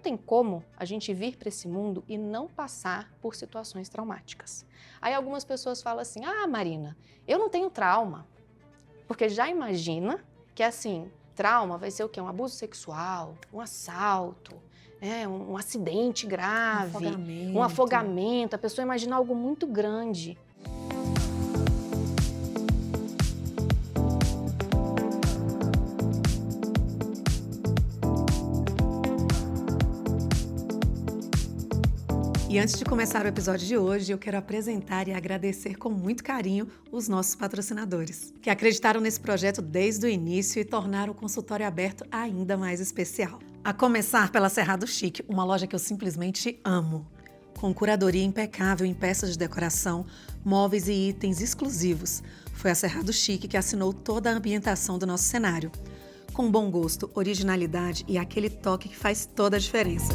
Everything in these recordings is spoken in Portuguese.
tem como a gente vir para esse mundo e não passar por situações traumáticas. Aí algumas pessoas falam assim, Marina, eu não tenho trauma. Porque já imagina que assim, trauma vai ser o quê? Um abuso sexual, um assalto, um acidente grave, um afogamento. A pessoa imagina algo muito grande. E antes de começar o episódio de hoje, eu quero apresentar e agradecer com muito carinho os nossos patrocinadores, que acreditaram nesse projeto desde o início e tornaram o consultório aberto ainda mais especial. A começar pela Cerrado Chic, uma loja que eu simplesmente amo. Com curadoria impecável em peças de decoração, móveis e itens exclusivos. Foi a Cerrado Chic que assinou toda a ambientação do nosso cenário. Com bom gosto, originalidade e aquele toque que faz toda a diferença.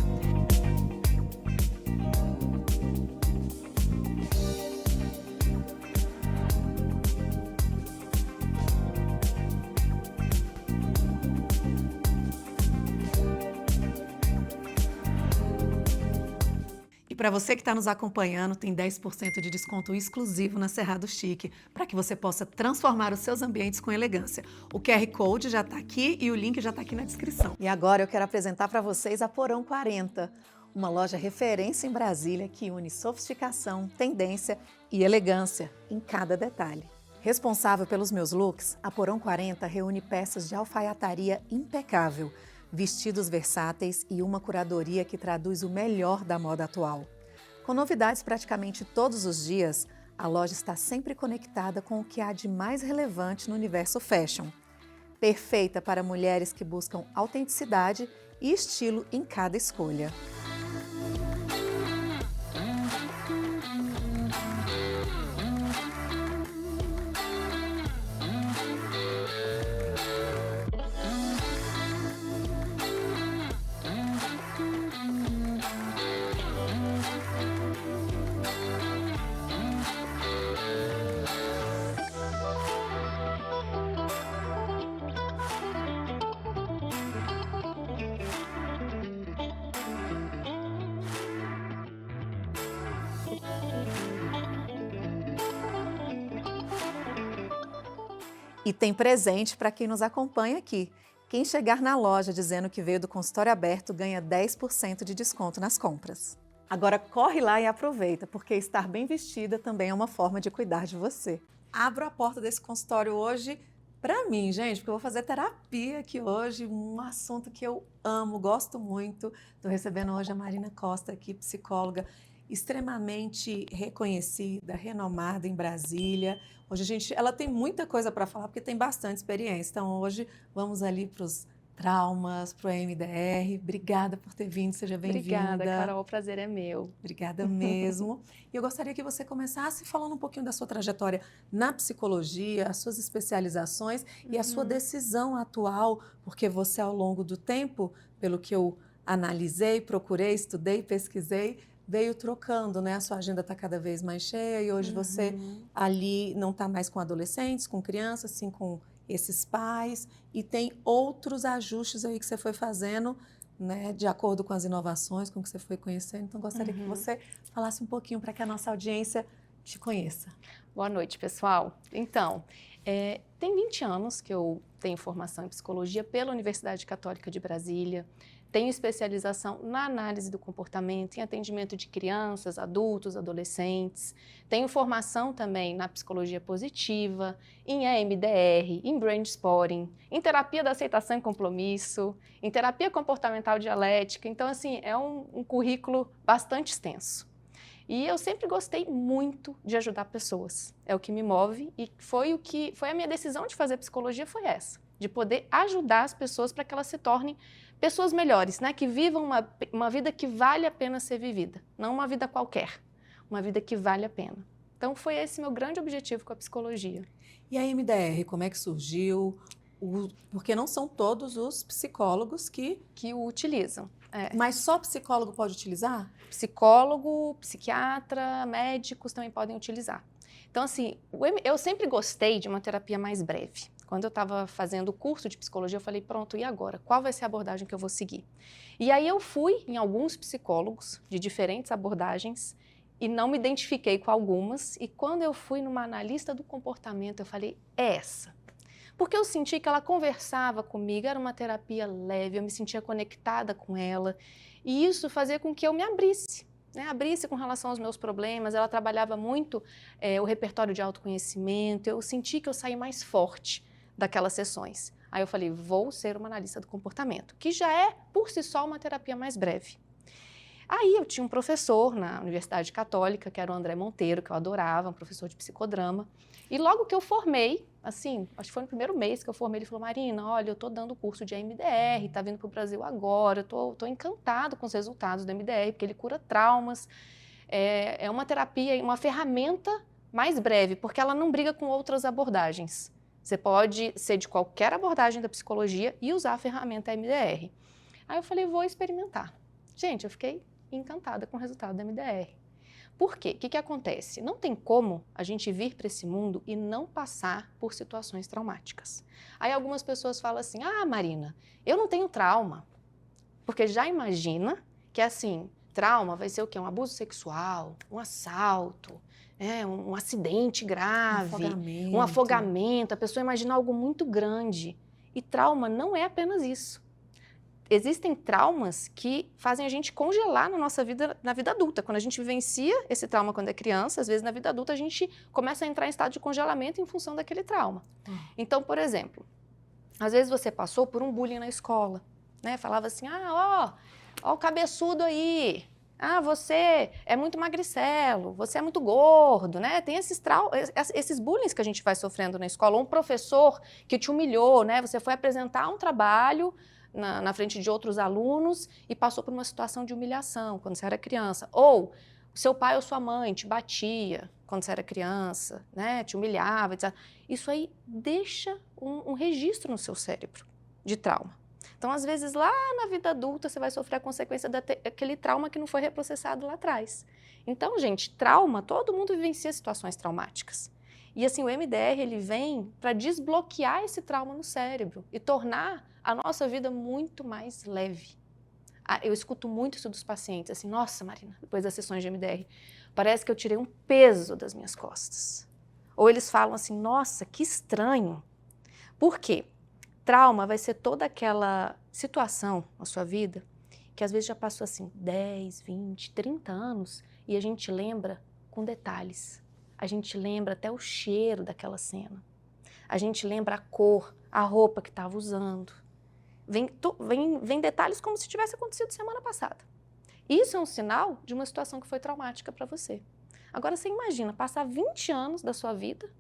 E para você que está nos acompanhando, tem 10% de desconto exclusivo na Cerrado Chic, para que você possa transformar os seus ambientes com elegância. O QR Code já está aqui e o link já está aqui na descrição. E agora eu quero apresentar para vocês a Porão 40, uma loja referência em Brasília que une sofisticação, tendência e elegância em cada detalhe. Responsável pelos meus looks, a Porão 40 reúne peças de alfaiataria impecável, vestidos versáteis e uma curadoria que traduz o melhor da moda atual. Com novidades praticamente todos os dias, a loja está sempre conectada com o que há de mais relevante no universo fashion. Perfeita para mulheres que buscam autenticidade e estilo em cada escolha. E tem presente para quem nos acompanha aqui. Quem chegar na loja dizendo que veio do consultório aberto ganha 10% de desconto nas compras. Agora corre lá e aproveita, porque estar bem vestida também é uma forma de cuidar de você. Abro a porta desse consultório hoje para mim, gente, porque eu vou fazer terapia aqui hoje, um assunto que eu amo, gosto muito. Estou recebendo hoje a Marina Costa aqui, psicóloga, extremamente reconhecida, renomada em Brasília. Hoje ela tem muita coisa para falar, porque tem bastante experiência. Então hoje vamos ali para os traumas, para o EMDR. Obrigada por ter vindo, seja bem-vinda. Obrigada, Carol, o prazer é meu. Obrigada mesmo. E eu gostaria que você começasse falando um pouquinho da sua trajetória na psicologia, as suas especializações e a sua decisão atual, porque você ao longo do tempo, pelo que eu analisei, procurei, estudei, pesquisei, veio trocando, né? A sua agenda está cada vez mais cheia e hoje você ali não está mais com adolescentes, com crianças, sim, com esses pais e tem outros ajustes aí que você foi fazendo, né? De acordo com as inovações, com o que você foi conhecendo. Então, gostaria que você falasse um pouquinho para que a nossa audiência te conheça. Boa noite, pessoal. Então, tem 20 anos que eu tenho formação em psicologia pela Universidade Católica de Brasília. Tenho especialização na análise do comportamento, em atendimento de crianças, adultos, adolescentes. Tenho formação também na psicologia positiva, em EMDR, em Brainspotting, em terapia da aceitação e compromisso, em terapia comportamental dialética. Então, assim, é um currículo bastante extenso. E eu sempre gostei muito de ajudar pessoas. É o que me move e foi a minha decisão de fazer psicologia foi essa, de poder ajudar as pessoas para que elas se tornem pessoas melhores, né? Que vivam uma vida que vale a pena ser vivida, não uma vida qualquer, uma vida que vale a pena. Então foi esse meu grande objetivo com a psicologia. E a MDR, como é que surgiu? Porque não são todos os psicólogos que o utilizam. Mas só psicólogo pode utilizar? Psicólogo, psiquiatra, médicos também podem utilizar. Então, assim, eu sempre gostei de uma terapia mais breve. Quando eu estava fazendo o curso de psicologia, eu falei, pronto, e agora? Qual vai ser a abordagem que eu vou seguir? E aí eu fui em alguns psicólogos de diferentes abordagens e não me identifiquei com algumas. E quando eu fui numa analista do comportamento, eu falei, é essa. Porque eu senti que ela conversava comigo, era uma terapia leve, eu me sentia conectada com ela. E isso fazia com que eu me abrisse, né? Abrisse com relação aos meus problemas. Ela trabalhava muito o repertório de autoconhecimento. Eu senti que eu saí mais forte daquelas sessões. Aí eu falei, vou ser uma analista do comportamento, que já é, por si só, uma terapia mais breve. Aí eu tinha um professor na Universidade Católica, que era o André Monteiro, que eu adorava, um professor de psicodrama. E logo que eu formei, assim, acho que foi no primeiro mês que eu formei, ele falou, Marina, olha, eu estou dando curso de EMDR, está vindo para o Brasil agora, eu estou encantado com os resultados do EMDR, porque ele cura traumas. É uma terapia, uma ferramenta mais breve, porque ela não briga com outras abordagens. Você pode ser de qualquer abordagem da psicologia e usar a ferramenta EMDR. Aí eu falei, vou experimentar. Gente, eu fiquei encantada com o resultado da MDR. Por quê? O que acontece? Não tem como a gente vir para esse mundo e não passar por situações traumáticas. Aí algumas pessoas falam assim, ah, Marina, eu não tenho trauma. Porque já imagina que, assim, trauma vai ser o quê? Um abuso sexual, um assalto, um acidente grave, um afogamento. A pessoa imagina algo muito grande. E trauma não é apenas isso. Existem traumas que fazem a gente congelar na nossa vida, na vida adulta. Quando a gente vivencia esse trauma quando é criança, às vezes na vida adulta a gente começa a entrar em estado de congelamento em função daquele trauma. Então, por exemplo, às vezes você passou por um bullying na escola, né? Falava assim, ó o cabeçudo aí, você é muito magricelo, você é muito gordo, né? Tem esses bullying que a gente vai sofrendo na escola, ou um professor que te humilhou, né? Você foi apresentar um trabalho na frente de outros alunos e passou por uma situação de humilhação quando você era criança. Ou seu pai ou sua mãe te batia quando você era criança, né? Te humilhava, etc. Isso aí deixa um registro no seu cérebro de trauma. Então, às vezes, lá na vida adulta, você vai sofrer a consequência daquele trauma que não foi reprocessado lá atrás. Então, gente, trauma, todo mundo vivencia situações traumáticas. E assim, o MDR, ele vem para desbloquear esse trauma no cérebro e tornar a nossa vida muito mais leve. Eu escuto muito isso dos pacientes, assim, nossa, Marina, depois das sessões de MDR, parece que eu tirei um peso das minhas costas. Ou eles falam assim, nossa, que estranho. Por quê? Trauma vai ser toda aquela situação na sua vida que às vezes já passou assim 10, 20, 30 anos e a gente lembra com detalhes. A gente lembra até o cheiro daquela cena. A gente lembra a cor, a roupa que estava usando. Vem detalhes como se tivesse acontecido semana passada. Isso é um sinal de uma situação que foi traumática para você. Agora, você imagina passar 20 anos da sua vida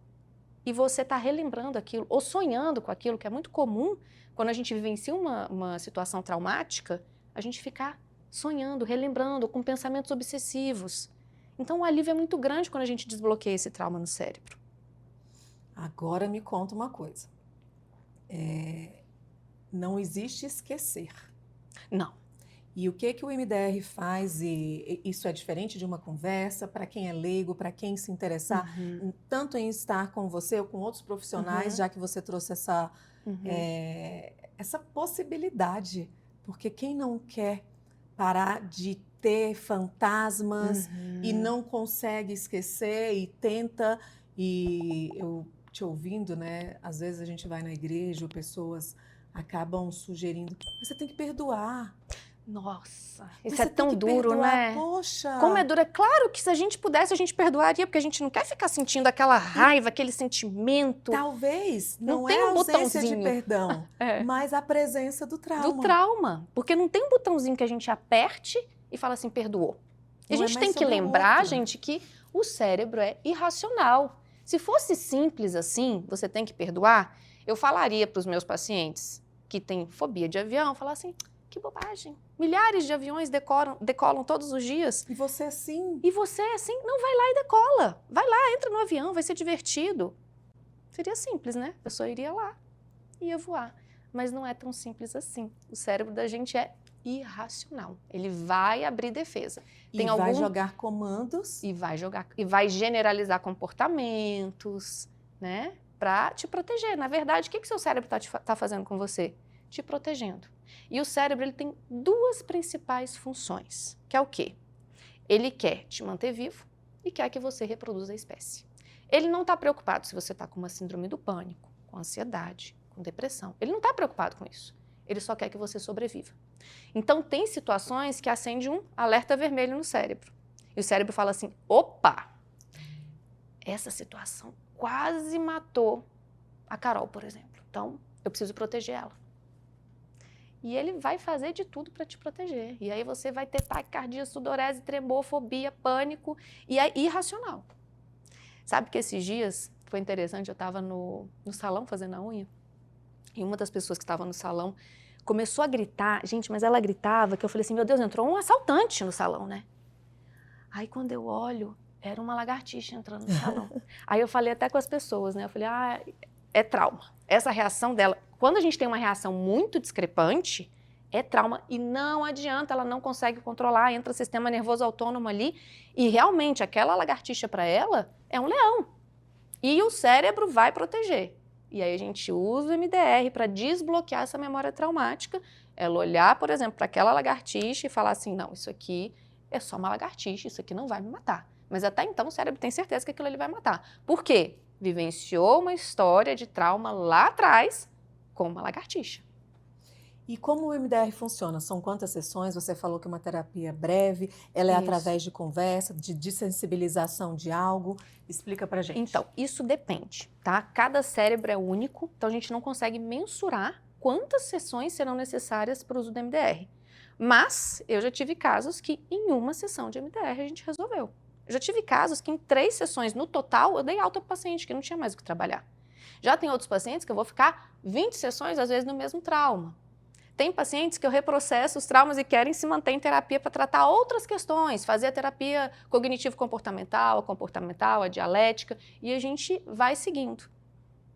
e você está relembrando aquilo, ou sonhando com aquilo, que é muito comum, quando a gente vivencia uma situação traumática, a gente ficar sonhando, relembrando, com pensamentos obsessivos. Então, o alívio é muito grande quando a gente desbloqueia esse trauma no cérebro. Agora me conta uma coisa. Não existe esquecer. Não. E o que o MDR faz, e isso é diferente de uma conversa, para quem é leigo, para quem se interessar, tanto em estar com você ou com outros profissionais, já que você trouxe essa possibilidade, porque quem não quer parar de ter fantasmas e não consegue esquecer e tenta, e eu te ouvindo, né, às vezes a gente vai na igreja, pessoas acabam sugerindo, você tem que perdoar. Nossa, isso é tão duro, né? Poxa! Como é duro. É claro que se a gente pudesse, a gente perdoaria, porque a gente não quer ficar sentindo aquela raiva, aquele sentimento. Talvez não é tem a um ausência de botãozinho. perdão, mas a presença do trauma. Do trauma. Porque não tem um botãozinho que a gente aperte e fala assim, perdoou. E a gente tem que lembrar, gente, que o cérebro é irracional. Se fosse simples assim, você tem que perdoar, eu falaria para os meus pacientes que têm fobia de avião, falar assim, que bobagem. Milhares de aviões decolam todos os dias. E você assim? E você assim, não, vai lá e decola. Vai lá, entra no avião, vai ser divertido. Seria simples, né? A pessoa iria lá, ia voar. Mas não é tão simples assim. O cérebro da gente é irracional. Ele vai abrir defesa. Vai jogar comandos. E vai generalizar comportamentos, né? Para te proteger. Na verdade, o que seu cérebro tá fazendo com você? te protegendo. E o cérebro ele tem duas principais funções, que é o quê? Ele quer te manter vivo e quer que você reproduza a espécie. Ele não está preocupado se você está com uma síndrome do pânico, com ansiedade, com depressão. Ele não está preocupado com isso. Ele só quer que você sobreviva. Então, tem situações que acende um alerta vermelho no cérebro. E o cérebro fala assim, opa, essa situação quase matou a Carol, por exemplo. Então, eu preciso proteger ela. E ele vai fazer de tudo para te proteger. E aí você vai ter taquicardia, sudorese, tremor, fobia, pânico e é irracional. Sabe que esses dias, foi interessante, eu estava no salão fazendo a unha e uma das pessoas que estava no salão começou a gritar, gente, mas ela gritava que eu falei assim, meu Deus, entrou um assaltante no salão, né? Aí quando eu olho, era uma lagartixa entrando no salão. Aí eu falei até com as pessoas, né? Eu falei, é trauma. Essa reação dela, quando a gente tem uma reação muito discrepante, é trauma e não adianta, ela não consegue controlar, entra o sistema nervoso autônomo ali e realmente aquela lagartixa para ela é um leão. E o cérebro vai proteger. E aí a gente usa o MDR para desbloquear essa memória traumática, ela olhar, por exemplo, para aquela lagartixa e falar assim, não, isso aqui é só uma lagartixa, isso aqui não vai me matar. Mas até então o cérebro tem certeza que aquilo ali vai matar. Por quê? Vivenciou uma história de trauma lá atrás com uma lagartixa. E como o MDR funciona? São quantas sessões? Você falou que é uma terapia breve, ela é através de conversa, de desensibilização de algo. Explica pra gente. Então, isso depende, tá? Cada cérebro é único, então a gente não consegue mensurar quantas sessões serão necessárias para o uso do MDR. Mas eu já tive casos que em uma sessão de MDR a gente resolveu. Eu já tive casos que em 3 sessões no total eu dei alta para o paciente, que não tinha mais o que trabalhar. Já tem outros pacientes que eu vou ficar 20 sessões, às vezes, no mesmo trauma. Tem pacientes que eu reprocesso os traumas e querem se manter em terapia para tratar outras questões, fazer a terapia cognitivo-comportamental, a dialética, e a gente vai seguindo.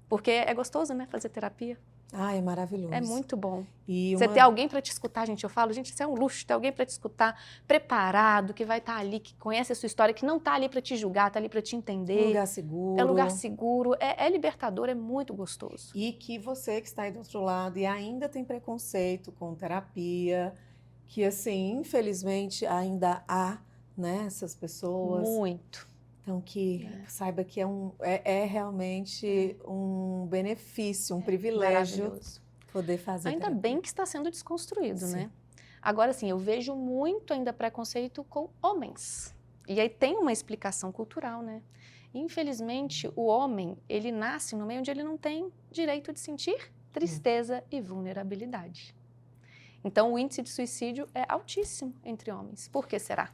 Porque é gostoso, né, fazer terapia. Ah, é maravilhoso. É muito bom. E Você ter alguém para te escutar, gente, eu falo, gente, isso é um luxo, ter alguém para te escutar, preparado, que vai estar ali, que conhece a sua história, que não está ali para te julgar, está ali para te entender. Um lugar seguro. É um lugar seguro, é libertador, é muito gostoso. E que você que está aí do outro lado e ainda tem preconceito com terapia, que assim, infelizmente ainda há, né, essas pessoas. Muito. Então, que saiba que é realmente um benefício, um privilégio poder fazer Ainda terapia. bem que está sendo desconstruído, Sim. né? Agora, assim, eu vejo muito ainda preconceito com homens. E aí tem uma explicação cultural, né? Infelizmente, o homem, ele nasce no meio onde ele não tem direito de sentir tristeza e vulnerabilidade. Então, o índice de suicídio é altíssimo entre homens. Por que será?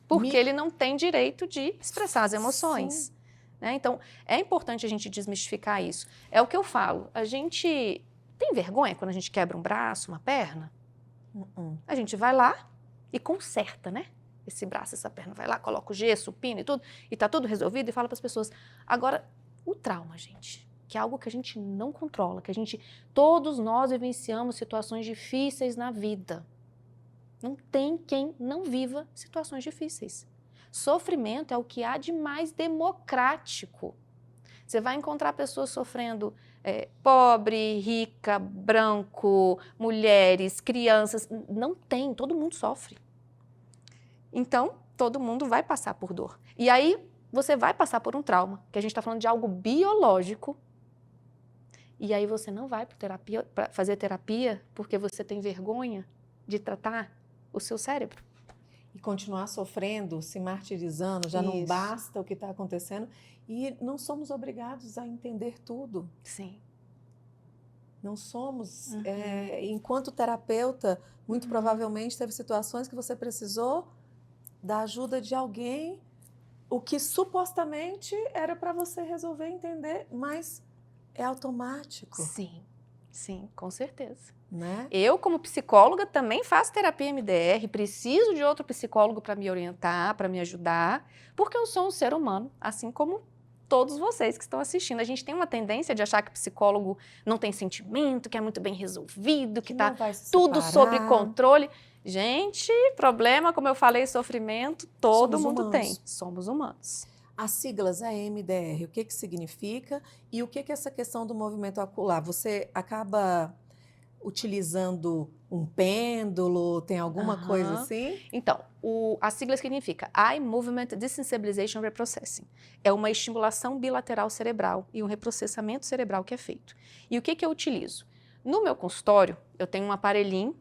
Porque ele não tem direito de expressar as emoções. Né? Então, é importante a gente desmistificar isso. É o que eu falo. A gente tem vergonha quando a gente quebra um braço, uma perna? A gente vai lá e conserta, né? Esse braço, essa perna. Vai lá, coloca o gesso, o pino e tudo. E tá tudo resolvido e fala para as pessoas. Agora, o trauma, gente, que é algo que a gente não controla, que todos nós vivenciamos situações difíceis na vida. Não tem quem não viva situações difíceis. Sofrimento é o que há de mais democrático. Você vai encontrar pessoas sofrendo pobre, rica, branco, mulheres, crianças. Não tem, todo mundo sofre. Então, todo mundo vai passar por dor. E aí, você vai passar por um trauma, que a gente está falando de algo biológico. E aí você não vai para fazer terapia porque você tem vergonha de tratar o seu cérebro. E continuar sofrendo, se martirizando, já não basta o que está acontecendo. E não somos obrigados a entender tudo. Sim. Não somos. Enquanto terapeuta, muito provavelmente teve situações que você precisou da ajuda de alguém, o que supostamente era para você resolver entender, mas é automático. Sim, sim, com certeza. Né? Eu, como psicóloga, também faço terapia MDR, preciso de outro psicólogo para me orientar, para me ajudar, porque eu sou um ser humano, assim como todos vocês que estão assistindo. A gente tem uma tendência de achar que psicólogo não tem sentimento, que é muito bem resolvido, que está tudo sob controle. Gente, problema, como eu falei, sofrimento, todo mundo tem. Somos humanos. As siglas MDR, o que significa e o que essa questão do movimento ocular? Você acaba utilizando um pêndulo? Tem alguma coisa Aham. assim? Então, a sigla significa Eye Movement Desensitization Reprocessing. É uma estimulação bilateral cerebral e um reprocessamento cerebral que é feito. E o que que eu utilizo? No meu consultório, eu tenho um aparelhinho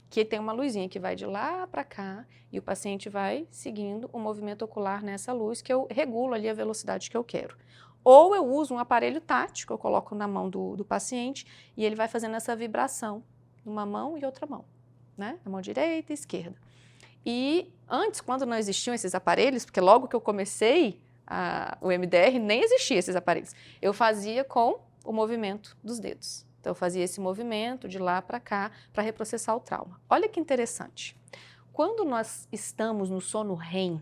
que tem uma luzinha que vai de lá para cá e o paciente vai seguindo o movimento ocular nessa luz que eu regulo ali a velocidade que eu quero. Ou eu uso um aparelho tátil que eu coloco na mão do paciente e ele vai fazendo essa vibração numa mão e outra mão, né? Na mão direita e esquerda. E antes, quando não existiam esses aparelhos, porque logo que eu comecei o MDR, nem existiam esses aparelhos, eu fazia com o movimento dos dedos. Então, eu fazia esse movimento de lá para cá para reprocessar o trauma. Olha que interessante. Quando nós estamos no sono REM,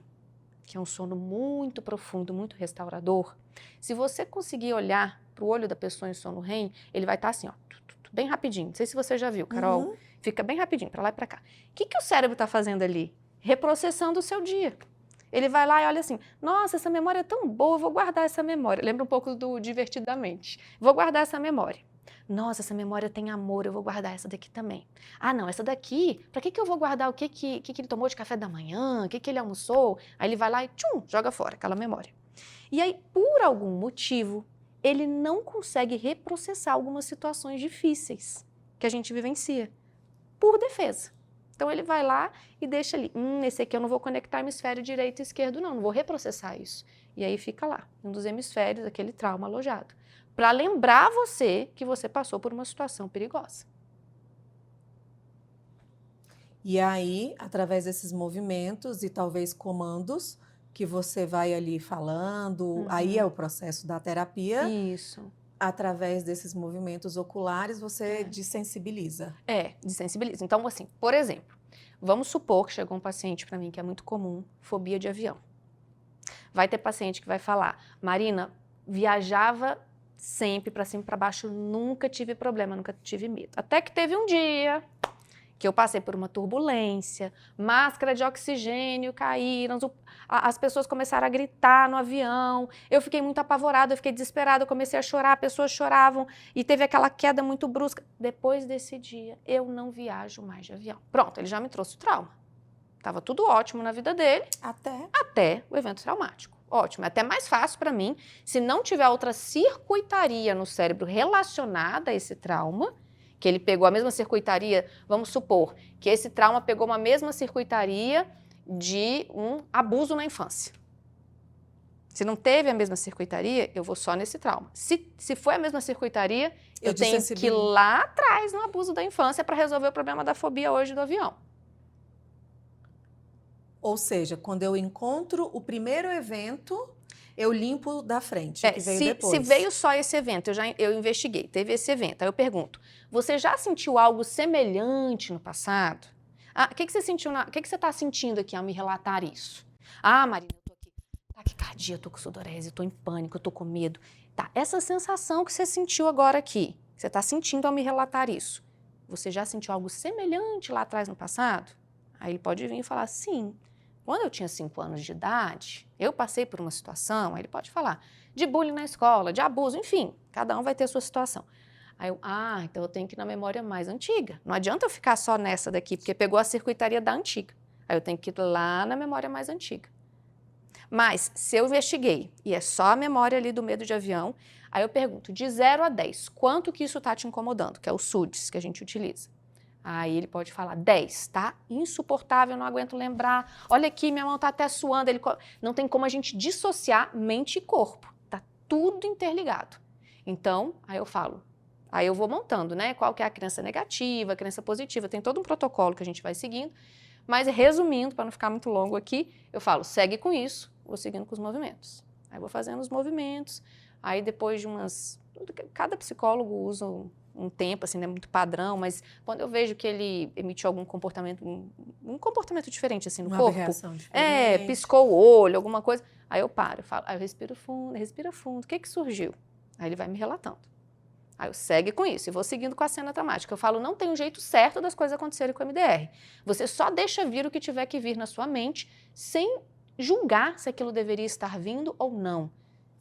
que é um sono muito profundo, muito restaurador, se você conseguir olhar para o olho da pessoa em sono REM, ele vai estar assim, ó, bem rapidinho. Não sei se você já viu, Carol. Uhum. Fica bem rapidinho, para lá e para cá. O que o cérebro está fazendo ali? Reprocessando o seu dia. Ele vai lá e olha assim, nossa, essa memória é tão boa, eu vou guardar essa memória. Lembra um pouco do Divertidamente. Vou guardar essa memória. Nossa, essa memória tem amor, eu vou guardar essa daqui também. Ah, não, essa daqui, para que eu vou guardar o que ele tomou de café da manhã, o que ele almoçou? Aí ele vai lá e tchum, joga fora aquela memória. E aí, por algum motivo, ele não consegue reprocessar algumas situações difíceis que a gente vivencia, por defesa. Então, ele vai lá e deixa ali, esse aqui eu não vou conectar hemisfério direito e esquerdo não vou reprocessar isso. E aí fica lá, um dos hemisférios, aquele trauma alojado, para lembrar você que você passou por uma situação perigosa. E aí, através desses movimentos e talvez comandos que você vai ali falando, aí é o processo da terapia. Isso. Através desses movimentos oculares, você desensibiliza. Desensibiliza. Então, assim, por exemplo, vamos supor que chegou um paciente para mim que é muito comum, fobia de avião. Vai ter paciente que vai falar, Marina, viajava sempre para cima e para baixo, nunca tive problema, nunca tive medo. Até que teve um dia que eu passei por uma turbulência, máscara de oxigênio caíram, as pessoas começaram a gritar no avião, eu fiquei muito apavorada, eu fiquei desesperada, eu comecei a chorar, pessoas choravam e teve aquela queda muito brusca. Depois desse dia, eu não viajo mais de avião. Pronto, ele já me trouxe o trauma. Estava tudo ótimo na vida dele, até o evento traumático. Ótimo, é até mais fácil para mim, se não tiver outra circuitaria no cérebro relacionada a esse trauma, que ele pegou a mesma circuitaria, vamos supor que esse trauma pegou uma mesma circuitaria de um abuso na infância. Se não teve a mesma circuitaria, eu vou só nesse trauma. Se foi a mesma circuitaria, eu tenho que ir lá atrás no abuso da infância para resolver o problema da fobia hoje do avião. Ou seja, quando eu encontro o primeiro evento, eu limpo da frente, que veio depois. Se veio só esse evento, eu investiguei, teve esse evento. Aí eu pergunto, você já sentiu algo semelhante no passado? O que você sentiu? O que você está sentindo aqui ao me relatar isso? Ah, Marina, eu tô aqui, taquicardia, eu tô com sudorese, eu tô em pânico, eu tô com medo. Tá, essa sensação que você sentiu agora aqui, que você está sentindo ao me relatar isso, você já sentiu algo semelhante lá atrás no passado? Aí ele pode vir e falar, sim. Quando eu tinha 5 anos de idade, eu passei por uma situação, aí ele pode falar, de bullying na escola, de abuso, enfim, cada um vai ter a sua situação. Aí eu, então eu tenho que ir na memória mais antiga. Não adianta eu ficar só nessa daqui, porque pegou a circuitaria da antiga. Aí eu tenho que ir lá na memória mais antiga. Mas, se eu investiguei e é só a memória ali do medo de avião, aí eu pergunto, de 0 a 10, quanto que isso está te incomodando? Que é o SUDS que a gente utiliza. Aí ele pode falar, 10, tá? Insuportável, não aguento lembrar. Olha aqui, minha mão tá até suando. Não tem como a gente dissociar mente e corpo. Tá tudo interligado. Então, aí eu falo, aí eu vou montando, né? Qual que é a crença negativa, a crença positiva. Tem todo um protocolo que a gente vai seguindo. Mas resumindo, para não ficar muito longo aqui, eu falo, segue com isso, vou seguindo com os movimentos. Aí vou fazendo os movimentos. Aí depois de cada psicólogo usa um tempo, assim, não é muito padrão, mas quando eu vejo que ele emitiu algum comportamento, um comportamento diferente, assim, no corpo. Uma reação diferente. Piscou o olho, alguma coisa, aí eu paro, eu falo, aí eu respira fundo, o que surgiu? Aí ele vai me relatando. Aí eu segue com isso e vou seguindo com a cena traumática. Eu falo, não tem um jeito certo das coisas acontecerem com o MDR. Você só deixa vir o que tiver que vir na sua mente, sem julgar se aquilo deveria estar vindo ou não.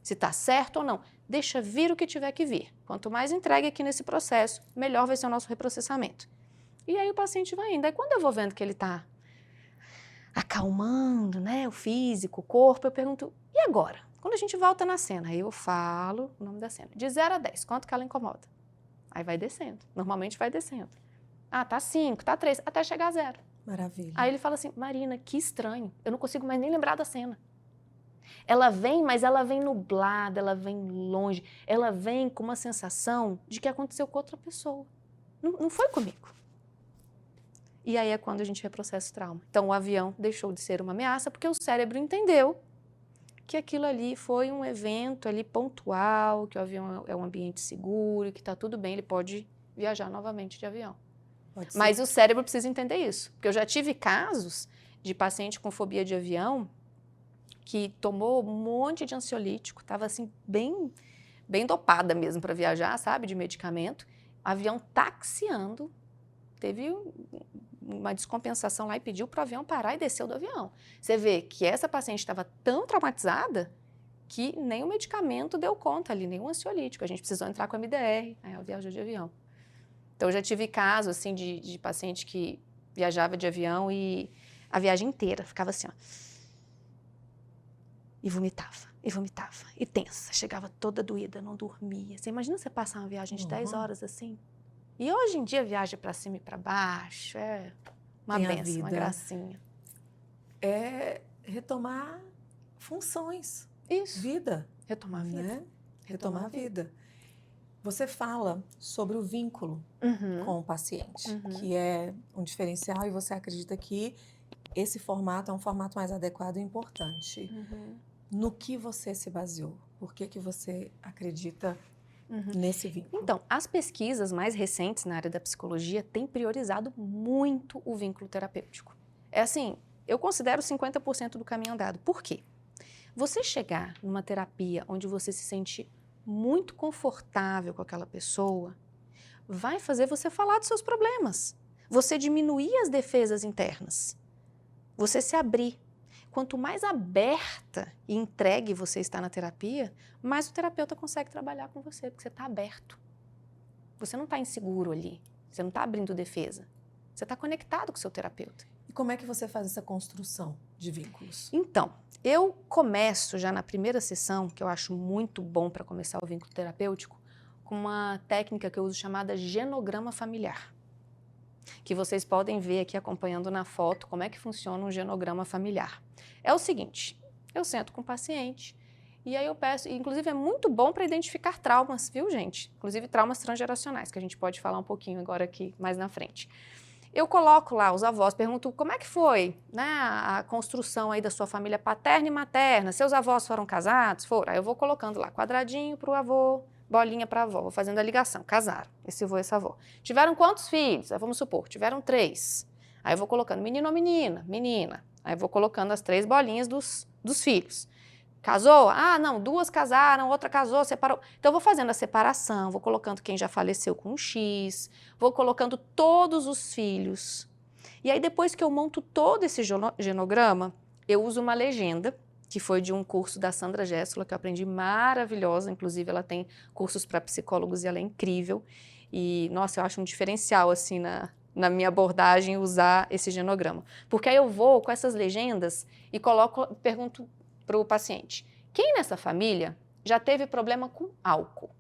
se está certo ou não. Deixa vir o que tiver que vir. Quanto mais entregue aqui nesse processo, melhor vai ser o nosso reprocessamento. E aí o paciente vai indo. Aí quando eu vou vendo que ele está acalmando, né, o físico, o corpo, eu pergunto, e agora? Quando a gente volta na cena, aí eu falo o nome da cena. De 0 a 10, quanto que ela incomoda? Aí vai descendo. Normalmente vai descendo. Ah, tá 5, tá 3, até chegar a 0. Maravilha. Aí ele fala assim, Marina, que estranho. Eu não consigo mais nem lembrar da cena. Ela vem, mas ela vem nublada, ela vem longe. Ela vem com uma sensação de que aconteceu com outra pessoa. Não foi comigo. E aí é quando a gente reprocessa o trauma. Então o avião deixou de ser uma ameaça porque o cérebro entendeu que aquilo ali foi um evento ali pontual, que o avião é um ambiente seguro, que está tudo bem, ele pode viajar novamente de avião. Mas o cérebro precisa entender isso. Porque eu já tive casos de paciente com fobia de avião que tomou um monte de ansiolítico, estava assim bem dopada mesmo para viajar, sabe, de medicamento. Avião taxiando, teve uma descompensação lá e pediu para o avião parar e desceu do avião. Você vê que essa paciente estava tão traumatizada que nem o medicamento deu conta ali, nem o ansiolítico. A gente precisou entrar com a MDR, aí ela viajou de avião. Então, eu já tive caso, assim, de paciente que viajava de avião e a viagem inteira ficava assim, ó. E vomitava, e tensa. Chegava toda doída, não dormia. Você imagina você passar uma viagem de 10 horas assim? E hoje em dia, viagem para cima e para baixo, é uma benção, uma gracinha. É retomar funções. Isso. Vida. Retomar a vida. Né? Retomar a vida. Você fala sobre o vínculo com o paciente, que é um diferencial, e você acredita que esse formato é um formato mais adequado e importante. No que você se baseou? Por que você acredita nesse vínculo? Então, as pesquisas mais recentes na área da psicologia têm priorizado muito o vínculo terapêutico. É assim, eu considero 50% do caminho andado. Por quê? Você chegar numa terapia onde você se sente muito confortável com aquela pessoa, vai fazer você falar dos seus problemas. Você diminuir as defesas internas. Você se abrir. Quanto mais aberta e entregue você está na terapia, mais o terapeuta consegue trabalhar com você, porque você está aberto. Você não está inseguro ali. Você não está abrindo defesa. Você está conectado com o seu terapeuta. E como é que você faz essa construção de vínculos? Então, eu começo já na primeira sessão, que eu acho muito bom para começar o vínculo terapêutico, com uma técnica que eu uso chamada genograma familiar. Que vocês podem ver aqui acompanhando na foto como é que funciona um genograma familiar. É o seguinte, eu sento com o paciente e aí eu peço, inclusive é muito bom para identificar traumas, viu, gente? Inclusive traumas transgeracionais, que a gente pode falar um pouquinho agora aqui mais na frente. Eu coloco lá os avós, pergunto como é que foi, né, a construção aí da sua família paterna e materna, seus avós foram casados? Foram. Aí eu vou colocando lá quadradinho para o avô, bolinha para a avó, vou fazendo a ligação, casaram, esse avô e essa avó. Tiveram quantos filhos? Aí vamos supor, tiveram 3. Aí eu vou colocando menino ou menina, menina. Aí eu vou colocando as 3 bolinhas dos filhos. Casou? Ah, não, 2 casaram, outra casou, separou. Então, eu vou fazendo a separação, vou colocando quem já faleceu com um X, vou colocando todos os filhos. E aí, depois que eu monto todo esse genograma, eu uso uma legenda, que foi de um curso da Sandra Gessola, que eu aprendi, maravilhosa. Inclusive, ela tem cursos para psicólogos e ela é incrível. E, nossa, eu acho um diferencial, assim, na minha abordagem, usar esse genograma. Porque aí eu vou com essas legendas e pergunto para o paciente, quem nessa família já teve problema com álcool?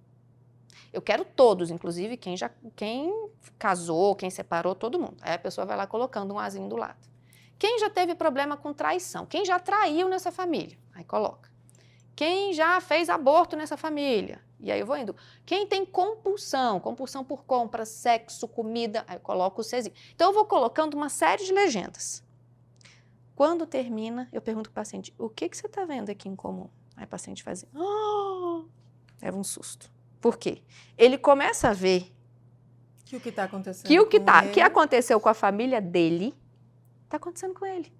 Eu quero todos, inclusive quem casou, quem separou, todo mundo. Aí a pessoa vai lá colocando um azinho do lado. Quem já teve problema com traição? Quem já traiu nessa família? Aí coloca. Quem já fez aborto nessa família? E aí eu vou indo. Quem tem compulsão por compra, sexo, comida? Aí eu coloco o Czinho. Então eu vou colocando uma série de legendas. Quando termina, eu pergunto para o paciente, o que você está vendo aqui em comum? Aí o paciente faz assim, leva um susto. Por quê? Ele começa a ver que o que está acontecendo que aconteceu com a família dele está acontecendo com ele.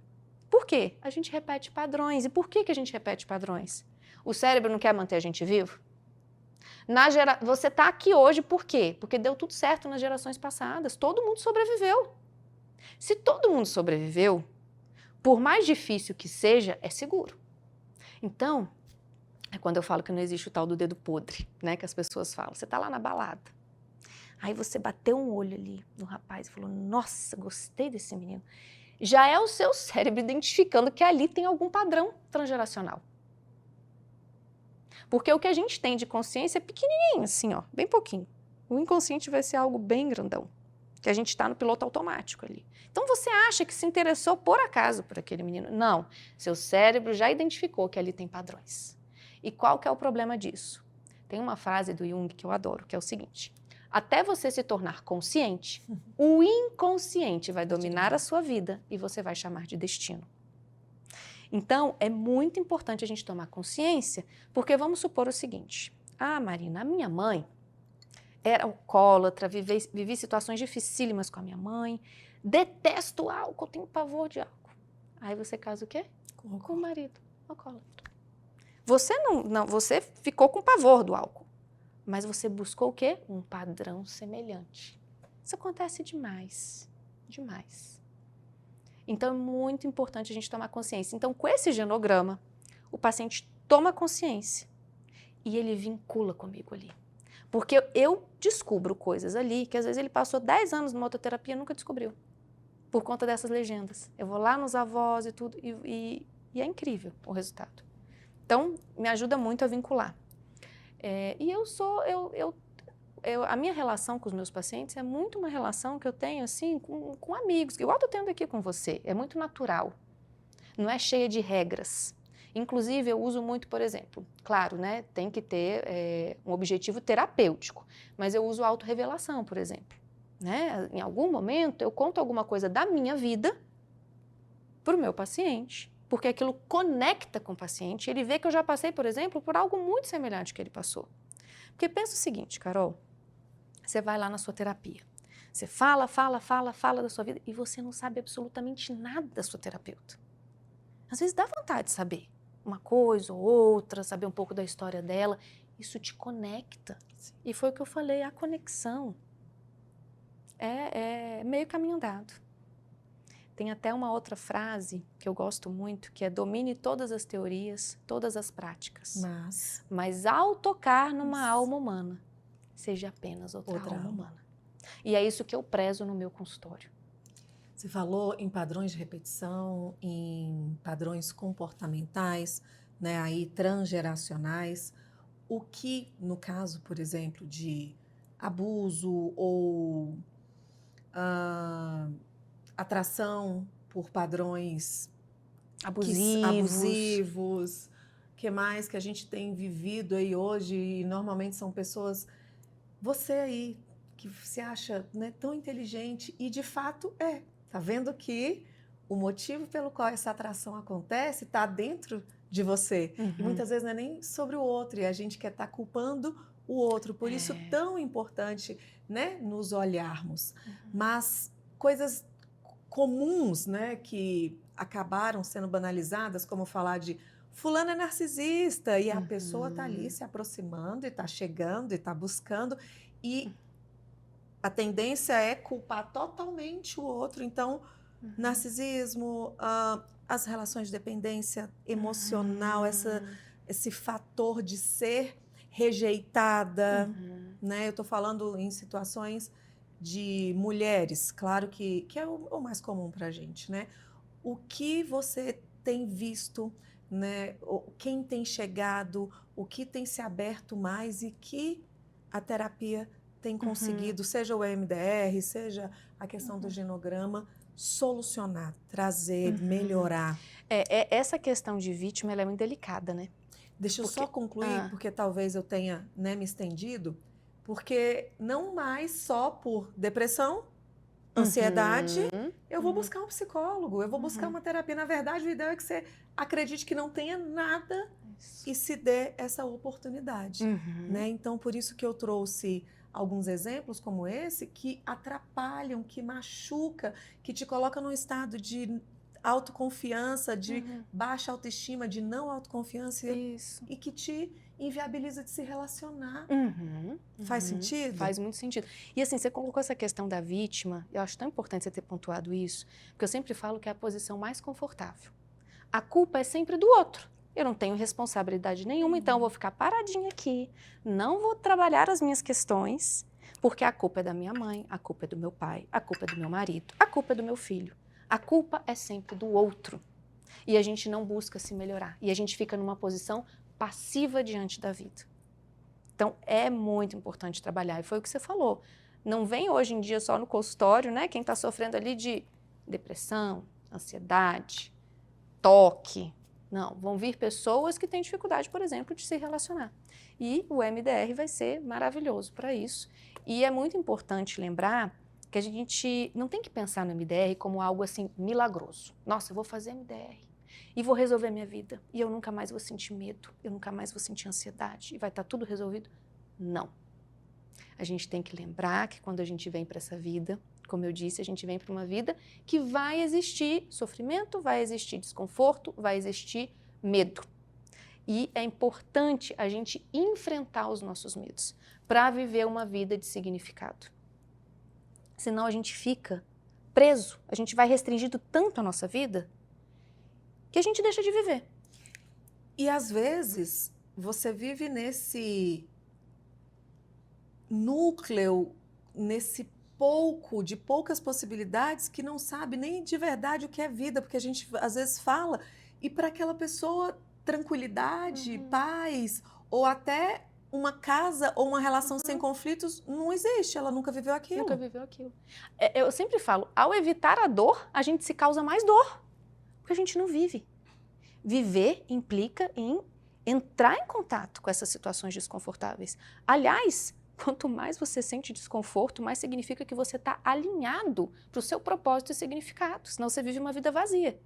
Por quê? A gente repete padrões. E por que a gente repete padrões? O cérebro não quer manter a gente vivo? Você está aqui hoje por quê? Porque deu tudo certo nas gerações passadas. Todo mundo sobreviveu. Se todo mundo sobreviveu, por mais difícil que seja, é seguro. Então, É quando eu falo que não existe o tal do dedo podre, né? Que as pessoas falam. Você tá lá na balada. Aí você bateu um olho ali no rapaz e falou, nossa, gostei desse menino. Já é o seu cérebro identificando que ali tem algum padrão transgeracional. Porque o que a gente tem de consciência é pequenininho, assim, ó, bem pouquinho. O inconsciente vai ser algo bem grandão, que a gente está no piloto automático ali. Então você acha que se interessou por acaso por aquele menino? Não, seu cérebro já identificou que ali tem padrões. E qual que é o problema disso? Tem uma frase do Jung que eu adoro, que é o seguinte: até você se tornar consciente, o inconsciente vai dominar a sua vida e você vai chamar de destino. Então, é muito importante a gente tomar consciência, porque vamos supor o seguinte: ah, Marina, a minha mãe era alcoólatra, vivi situações dificílimas com a minha mãe, detesto álcool, tenho pavor de álcool. Aí você casa o quê? Com o marido, alcoólatra. Você você ficou com pavor do álcool, mas você buscou o quê? Um padrão semelhante. Isso acontece demais, demais. Então, é muito importante a gente tomar consciência. Então, com esse genograma, o paciente toma consciência e ele vincula comigo ali. Porque eu descubro coisas ali que, às vezes, ele passou 10 anos numa autoterapia e nunca descobriu. Por conta dessas legendas. Eu vou lá nos avós e tudo, e é incrível o resultado. Então, me ajuda muito a vincular. A minha relação com os meus pacientes é muito uma relação que eu tenho, assim, com amigos, igual eu estou tendo aqui com você. É muito natural. Não é cheia de regras. Inclusive, eu uso muito, por exemplo, claro, né, tem que ter um objetivo terapêutico, mas eu uso autorrevelação, por exemplo. Né? Em algum momento, eu conto alguma coisa da minha vida para o meu paciente, porque aquilo conecta com o paciente, ele vê que eu já passei, por exemplo, por algo muito semelhante que ele passou. Porque pensa o seguinte, Carol, você vai lá na sua terapia, você fala da sua vida e você não sabe absolutamente nada da sua terapeuta. Às vezes dá vontade de saber uma coisa ou outra, saber um pouco da história dela, isso te conecta. Sim. E foi o que eu falei, a conexão é meio caminho andado. Tem até uma outra frase que eu gosto muito, que é: domine todas as teorias, todas as práticas. Mas ao tocar numa alma humana, seja apenas outra alma humana. E é isso que eu prezo no meu consultório. Você falou em padrões de repetição, em padrões comportamentais, né, aí transgeracionais. O que, no caso, por exemplo, de abuso ou atração por padrões abusivos, que mais que a gente tem vivido aí hoje, e normalmente são pessoas, você aí, que se acha, né, tão inteligente e de fato tá vendo que o motivo pelo qual essa atração acontece está dentro de você. Uhum. E muitas vezes não é nem sobre o outro, e a gente quer estar culpando o outro. Por isso, tão importante, né, nos olharmos. Uhum. Mas coisas comuns, né, que acabaram sendo banalizadas, como falar de fulano é narcisista, e a pessoa está ali se aproximando, e está chegando, e está buscando, e a tendência é culpar totalmente o outro. Então, narcisismo, as relações de dependência emocional, esse fator de ser rejeitada, né? Eu estou falando em situações de mulheres, claro que é o mais comum para a gente, né? O que você tem visto, né? Quem tem chegado, o que tem se aberto mais e que a terapia tem conseguido, seja o EMDR, seja a questão do genograma, solucionar, trazer, melhorar. Essa questão de vítima, ela é muito delicada, né? Deixa eu só concluir, porque talvez eu tenha, né, me estendido, porque não mais só por depressão, ansiedade, eu vou buscar um psicólogo, eu vou buscar uma terapia. Na verdade, o ideal é que você acredite que não tenha nada e se dê essa oportunidade. Né? Então, por isso que eu trouxe alguns exemplos como esse, que atrapalham, que machuca, que te coloca num estado de autoconfiança, de baixa autoestima, de não autoconfiança e que te inviabiliza de se relacionar. Faz sentido? Faz muito sentido. E assim, você colocou essa questão da vítima, eu acho tão importante você ter pontuado isso, porque eu sempre falo que é a posição mais confortável. A culpa é sempre do outro. eu não tenho responsabilidade nenhuma, então eu vou ficar paradinha aqui, não vou trabalhar as minhas questões, porque a culpa é da minha mãe, a culpa é do meu pai, a culpa é do meu marido, a culpa é do meu filho. A culpa é sempre do outro. E a gente não busca se melhorar. E a gente fica numa posição passiva diante da vida. Então, é muito importante trabalhar. E foi o que você falou. Não vem hoje em dia só no consultório, né? Quem está sofrendo ali de depressão, ansiedade, toque. Não, vão vir pessoas que têm dificuldade, por exemplo, de se relacionar. E o MDR vai ser maravilhoso para isso. E é muito importante lembrar que a gente não tem que pensar no MDR como algo assim milagroso. Nossa, eu vou fazer MDR e vou resolver minha vida. E eu nunca mais vou sentir medo, eu nunca mais vou sentir ansiedade e vai estar tudo resolvido. Não. A gente tem que lembrar que quando a gente vem para essa vida, como eu disse, a gente vem para uma vida que vai existir sofrimento, vai existir desconforto, vai existir medo. E é importante a gente enfrentar os nossos medos para viver uma vida de significado. Senão a gente fica preso, a gente vai restringindo tanto a nossa vida que a gente deixa de viver. E às vezes você vive nesse núcleo, nesse de poucas possibilidades, que não sabe nem de verdade o que é vida, porque a gente às vezes fala, e para aquela pessoa tranquilidade, paz, ou até uma casa ou uma relação sem conflitos não existe, ela nunca viveu aquilo. Nunca viveu aquilo. Eu sempre falo, ao evitar a dor, a gente se causa mais dor, porque a gente não vive. Viver implica em entrar em contato com essas situações desconfortáveis. Aliás, quanto mais você sente desconforto, mais significa que você está alinhado para o seu propósito e significado, senão você vive uma vida vazia.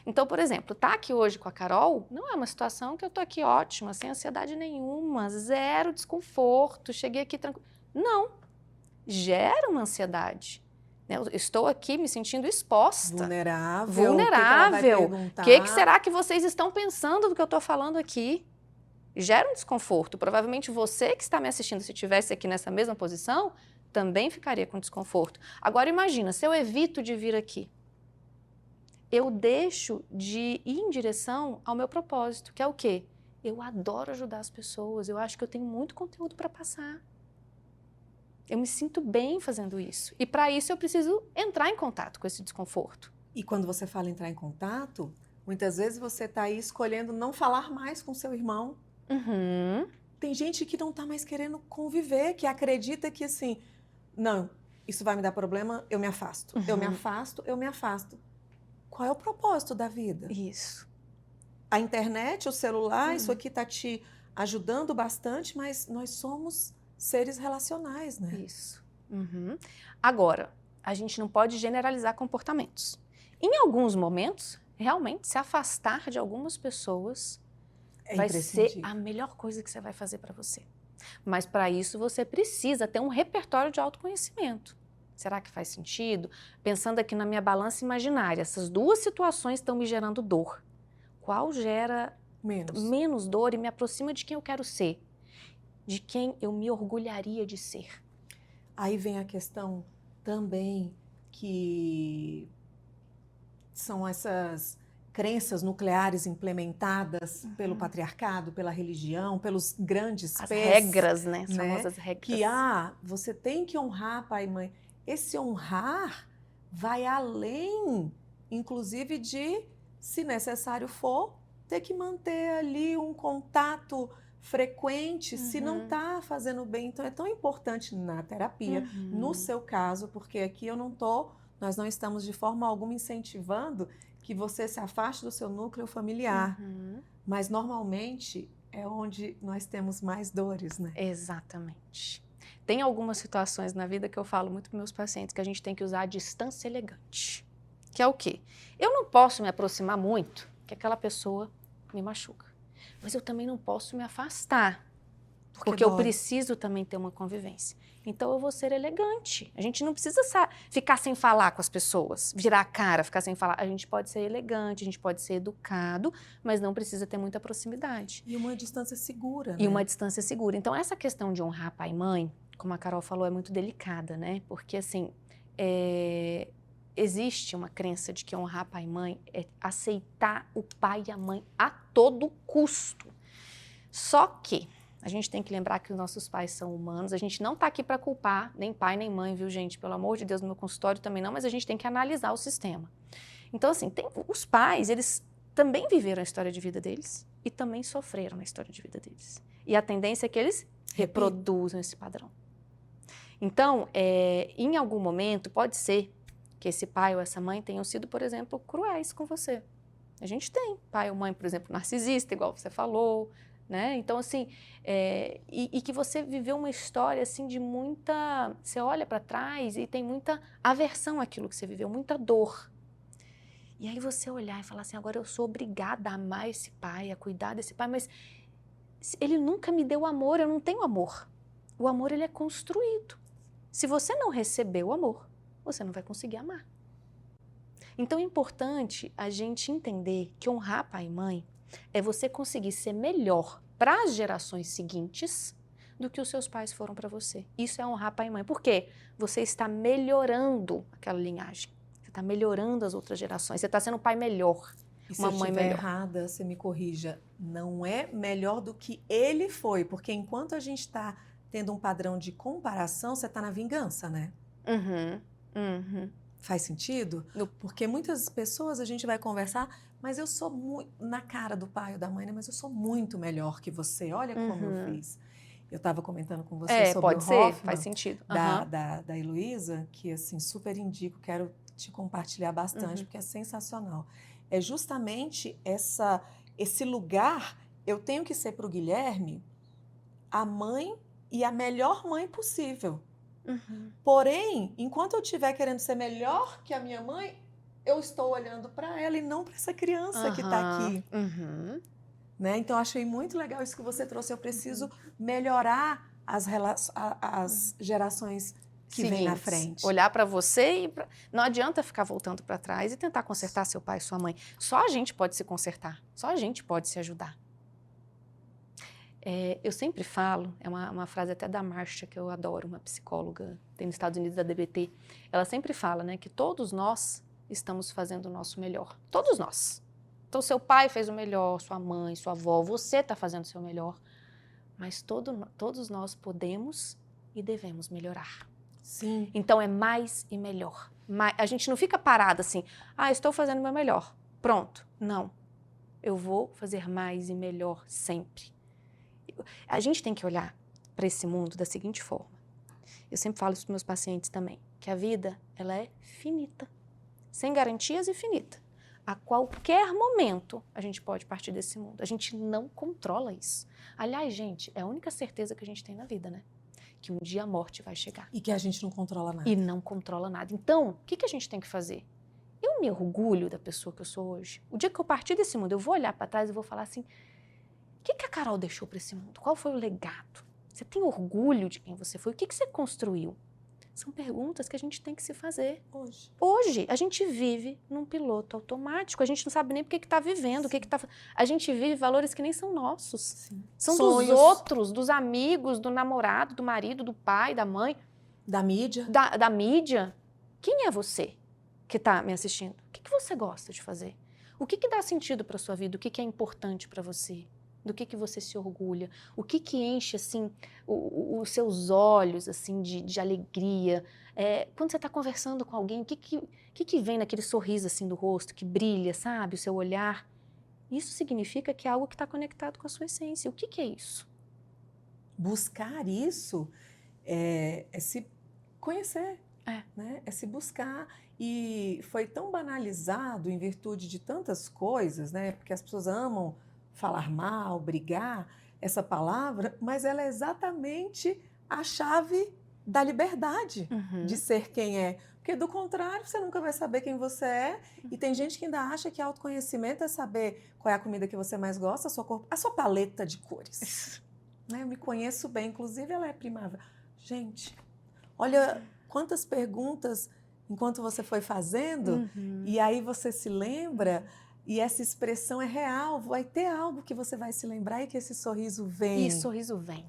Então, por exemplo, estar aqui hoje com a Carol não é uma situação que eu estou aqui ótima, sem ansiedade nenhuma, zero desconforto, cheguei aqui tranquilo. Não, gera uma ansiedade. Eu estou aqui me sentindo exposta. Vulnerável. O que será que vocês estão pensando do que eu estou falando aqui? Gera um desconforto. Provavelmente você que está me assistindo, se estivesse aqui nessa mesma posição, também ficaria com desconforto. Agora imagina, se eu evito de vir aqui, eu deixo de ir em direção ao meu propósito, que é o quê? Eu adoro ajudar as pessoas, eu acho que eu tenho muito conteúdo para passar. Eu me sinto bem fazendo isso. E para isso eu preciso entrar em contato com esse desconforto. E quando você fala entrar em contato, muitas vezes você está aí escolhendo não falar mais com seu irmão. Tem gente que não está mais querendo conviver, que acredita que assim, não, isso vai me dar problema, eu me afasto. Eu me afasto, eu me afasto. Qual é o propósito da vida? Isso. A internet, o celular, isso aqui está te ajudando bastante, mas nós somos seres relacionais, né? Isso. Agora, a gente não pode generalizar comportamentos. Em alguns momentos, realmente, se afastar de algumas pessoas vai ser a melhor coisa que você vai fazer para você. Mas para isso você precisa ter um repertório de autoconhecimento. Será que faz sentido? Pensando aqui na minha balança imaginária, essas duas situações estão me gerando dor. Qual gera menos dor e me aproxima de quem eu quero ser? De quem eu me orgulharia de ser? Aí vem a questão também que são essas crenças nucleares implementadas pelo patriarcado, pela religião, pelos grandes As regras, né? As famosas regras. Que você tem que honrar pai e mãe. Esse honrar vai além, inclusive, de, se necessário for, ter que manter ali um contato frequente, se não está fazendo bem. Então, é tão importante na terapia, no seu caso, porque aqui nós não estamos de forma alguma incentivando que você se afaste do seu núcleo familiar. Mas, normalmente, é onde nós temos mais dores, né? Exatamente. Tem algumas situações na vida que eu falo muito para meus pacientes que a gente tem que usar a distância elegante. Que é o quê? Eu não posso me aproximar muito, que aquela pessoa me machuca. Mas eu também não posso me afastar, porque eu preciso também ter uma convivência. Então eu vou ser elegante. A gente não precisa ficar sem falar com as pessoas, virar a cara, ficar sem falar. A gente pode ser elegante, a gente pode ser educado, mas não precisa ter muita proximidade. E uma distância segura, né? E uma distância segura. Então essa questão de honrar pai e mãe, como a Carol falou, é muito delicada, né? Porque assim, existe uma crença de que honrar pai e mãe é aceitar o pai e a mãe a todo custo. Só que a gente tem que lembrar que os nossos pais são humanos, a gente não está aqui para culpar nem pai nem mãe, viu, gente? Pelo amor de Deus, no meu consultório também não, mas a gente tem que analisar o sistema. Então, assim, os pais, eles também viveram a história de vida deles e também sofreram na história de vida deles. E a tendência é que eles reproduzam esse padrão. Então, em algum momento, pode ser que esse pai ou essa mãe tenham sido, por exemplo, cruéis com você. A gente tem pai ou mãe, por exemplo, narcisista, igual você falou, né? Então, assim, e que você viveu uma história, assim, de muita... Você olha para trás e tem muita aversão àquilo que você viveu, muita dor. E aí você olhar e falar assim, agora eu sou obrigada a amar esse pai, a cuidar desse pai, mas ele nunca me deu amor, eu não tenho amor. O amor, ele é construído. Se você não receber o amor, você não vai conseguir amar. Então é importante a gente entender que honrar pai e mãe é você conseguir ser melhor para as gerações seguintes do que os seus pais foram para você. Isso é honrar pai e mãe. Por quê? Você está melhorando aquela linhagem. Você está melhorando as outras gerações. Você está sendo um pai melhor, uma mãe melhor. Se eu estiver errada, você me corrija. Não é melhor do que ele foi, porque enquanto a gente está tendo um padrão de comparação, você está na vingança, né? Faz sentido? Porque muitas pessoas a gente vai conversar, mas eu sou muito na cara do pai ou da mãe, né? Mas eu sou muito melhor que você. Olha como eu fiz. Eu estava comentando com você sobre pode o ser, Hoffman, faz sentido. Da Heloísa, que assim super indico, quero te compartilhar bastante, porque é sensacional. É justamente esse lugar, eu tenho que ser para o Guilherme a mãe e a melhor mãe possível. Porém, enquanto eu estiver querendo ser melhor que a minha mãe, eu estou olhando para ela e não para essa criança que está aqui. Né? Então, eu achei muito legal isso que você trouxe. Eu preciso melhorar as gerações que vêm na frente. Olhar para você e... Não adianta ficar voltando para trás e tentar consertar seu pai e sua mãe. Só a gente pode se consertar. Só a gente pode se ajudar. Eu sempre falo, é uma frase até da Marcia, que eu adoro, uma psicóloga, tem nos Estados Unidos, da DBT. Ela sempre fala, né, que todos nós estamos fazendo o nosso melhor. Todos nós. Então, seu pai fez o melhor, sua mãe, sua avó, você está fazendo o seu melhor. Mas todos nós podemos e devemos melhorar. Sim. Então, é mais e melhor. A gente não fica parado assim, estou fazendo o meu melhor. Pronto. Não. Eu vou fazer mais e melhor sempre. A gente tem que olhar para esse mundo da seguinte forma. Eu sempre falo isso para os meus pacientes também, que a vida, ela é finita, sem garantias e finita. A qualquer momento, a gente pode partir desse mundo. A gente não controla isso. Aliás, gente, é a única certeza que a gente tem na vida, né? Que um dia a morte vai chegar. E que a gente não controla nada. E não controla nada. Então, o que a gente tem que fazer? Eu me orgulho da pessoa que eu sou hoje. O dia que eu partir desse mundo, eu vou olhar para trás e vou falar assim, o que a Carol deixou para esse mundo? Qual foi o legado? Você tem orgulho de quem você foi? O que você construiu? São perguntas que a gente tem que se fazer. Hoje, a gente vive num piloto automático. A gente não sabe nem por que está vivendo, o que está... A gente vive valores que nem são nossos. Sim. São sonhos. Dos outros, dos amigos, do namorado, do marido, do pai, da mãe. Da mídia. Da mídia. Quem é você que está me assistindo? O que você gosta de fazer? O que dá sentido para a sua vida? O que é importante para você? Do que você se orgulha, o que enche assim os seus olhos assim de alegria, quando você está conversando com alguém, o que vem naquele sorriso assim do rosto, que brilha, sabe, o seu olhar, isso significa que é algo que está conectado com a sua essência. O que é isso? Buscar isso é se conhecer, né? É se buscar, e foi tão banalizado em virtude de tantas coisas, né? Porque as pessoas amam falar mal, brigar, essa palavra, mas ela é exatamente a chave da liberdade de ser quem é. Porque, do contrário, você nunca vai saber quem você é. E tem gente que ainda acha que autoconhecimento é saber qual é a comida que você mais gosta, a sua paleta de cores. Né? Eu me conheço bem, inclusive ela é primavera. Gente, olha quantas perguntas enquanto você foi fazendo, e aí você se lembra... E essa expressão é real, vai ter algo que você vai se lembrar e que esse sorriso vem. E sorriso vem.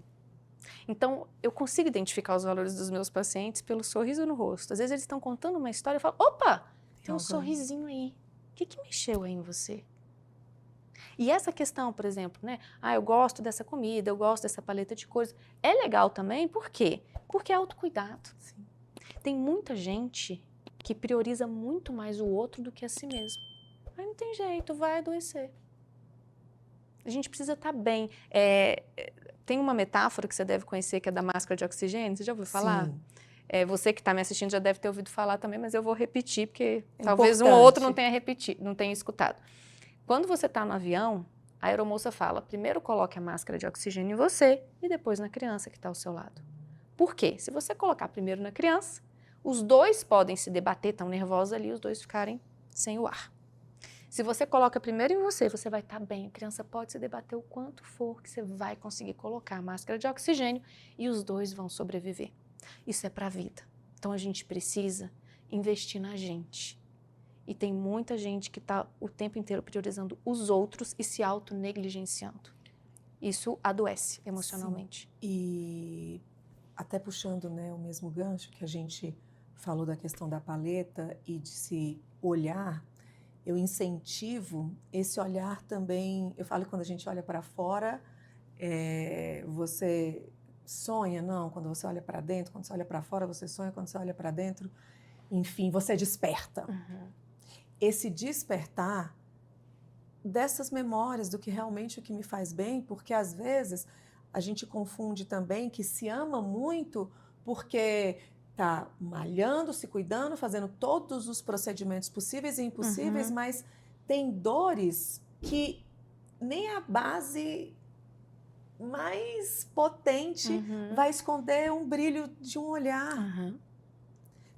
Então, eu consigo identificar os valores dos meus pacientes pelo sorriso no rosto. Às vezes eles estão contando uma história e eu falo, opa, Tem um sorrisinho aí. O que mexeu aí em você? E essa questão, por exemplo, né? Eu gosto dessa comida, eu gosto dessa paleta de cores. É legal também, por quê? Porque é autocuidado. Sim. Tem muita gente que prioriza muito mais o outro do que a si mesmo. Aí não tem jeito, vai adoecer. A gente precisa estar bem. Tem uma metáfora que você deve conhecer, que é da máscara de oxigênio. Você já ouviu falar? Sim. Você que está me assistindo já deve ter ouvido falar também, mas eu vou repetir, porque É talvez um ou outro não tenha repetido, não tenha escutado. Quando você está no avião, a aeromoça fala, primeiro coloque a máscara de oxigênio em você e depois na criança que está ao seu lado. Por quê? Se você colocar primeiro na criança, os dois podem se debater, tão nervosos ali, os dois ficarem sem o ar. Se você coloca primeiro em você, você vai estar bem. A criança pode se debater o quanto for, que você vai conseguir colocar a máscara de oxigênio e os dois vão sobreviver. Isso é para a vida. Então a gente precisa investir na gente. E tem muita gente que está o tempo inteiro priorizando os outros e se auto-negligenciando. Isso adoece emocionalmente. Sim. E até puxando, né, o mesmo gancho que a gente falou da questão da paleta e de se olhar, eu incentivo esse olhar também. Eu falo que quando a gente olha para fora, você sonha, não? Quando você olha para dentro, quando você olha para fora, você sonha, quando você olha para dentro, enfim, você desperta. Uhum. Esse despertar dessas memórias do que realmente o que me faz bem, porque às vezes a gente confunde também que se ama muito porque tá malhando, se cuidando, fazendo todos os procedimentos possíveis e impossíveis, mas tem dores que nem a base mais potente vai esconder um brilho de um olhar.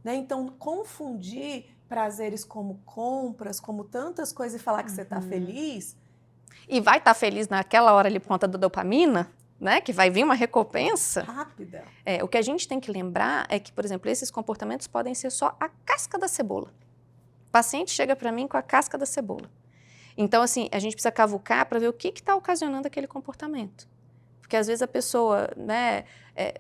Né? Então, confundir prazeres como compras, como tantas coisas e falar que você está feliz. E vai estar feliz naquela hora ali por conta da dopamina, né? Que vai vir uma recompensa. Rápida. O que a gente tem que lembrar é que, por exemplo, esses comportamentos podem ser só a casca da cebola. O paciente chega para mim com a casca da cebola. Então, assim, a gente precisa cavucar para ver o que está ocasionando aquele comportamento. Porque às vezes a pessoa, né,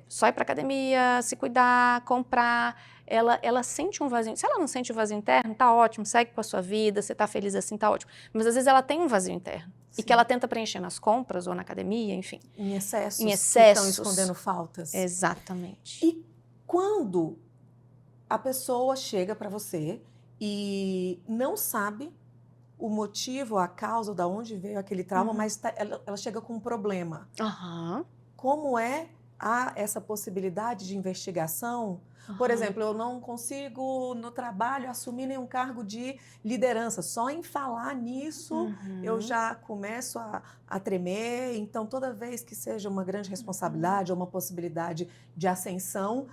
só ir para academia, se cuidar, comprar, ela sente um vazio. Se ela não sente um vazio interno, tá ótimo, segue com a sua vida, você tá feliz assim, tá ótimo. Mas às vezes ela tem um vazio interno. Sim. E que ela tenta preencher nas compras ou na academia, enfim. Em excessos. Em excessos. Que estão escondendo faltas. Exatamente. E quando a pessoa chega para você e não sabe o motivo, a causa, de onde veio aquele trauma, mas ela chega com um problema. Como há essa possibilidade de investigação? Por exemplo, eu não consigo no trabalho assumir nenhum cargo de liderança. Só em falar nisso eu já começo a tremer. Então, toda vez que seja uma grande responsabilidade ou uma possibilidade de ascensão,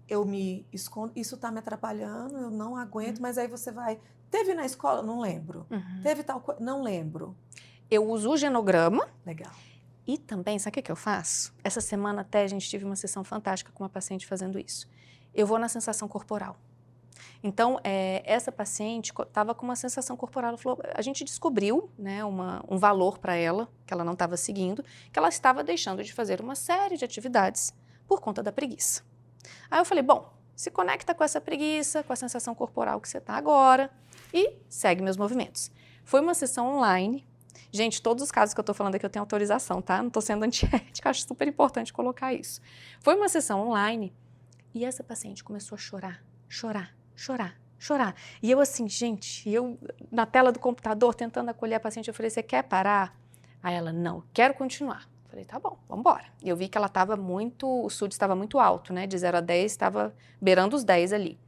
eu me escondo. Isso está me atrapalhando, eu não aguento. Mas aí você vai... Teve na escola? Não lembro. Teve tal coisa? Não lembro. Eu uso o genograma. Legal. E também, sabe o que eu faço? Essa semana até a gente teve uma sessão fantástica com uma paciente fazendo isso. Eu vou na sensação corporal. Então, essa paciente estava com uma sensação corporal. Ela falou, a gente descobriu, né, um valor para ela, que ela não estava seguindo, que ela estava deixando de fazer uma série de atividades por conta da preguiça. Aí eu falei, bom, se conecta com essa preguiça, com a sensação corporal que você está agora e segue meus movimentos. Foi uma sessão online. Gente, todos os casos que eu estou falando aqui eu tenho autorização, tá? Não estou sendo antiética, acho super importante colocar isso. Foi uma sessão online e essa paciente começou a chorar, chorar, chorar, chorar. E eu assim, gente, eu na tela do computador tentando acolher a paciente, eu falei, você quer parar? Aí ela, não, quero continuar. Eu falei, tá bom, vamos embora. E eu vi que ela estava o SUD estava muito alto, né? De 0 a 10, estava beirando os 10 ali.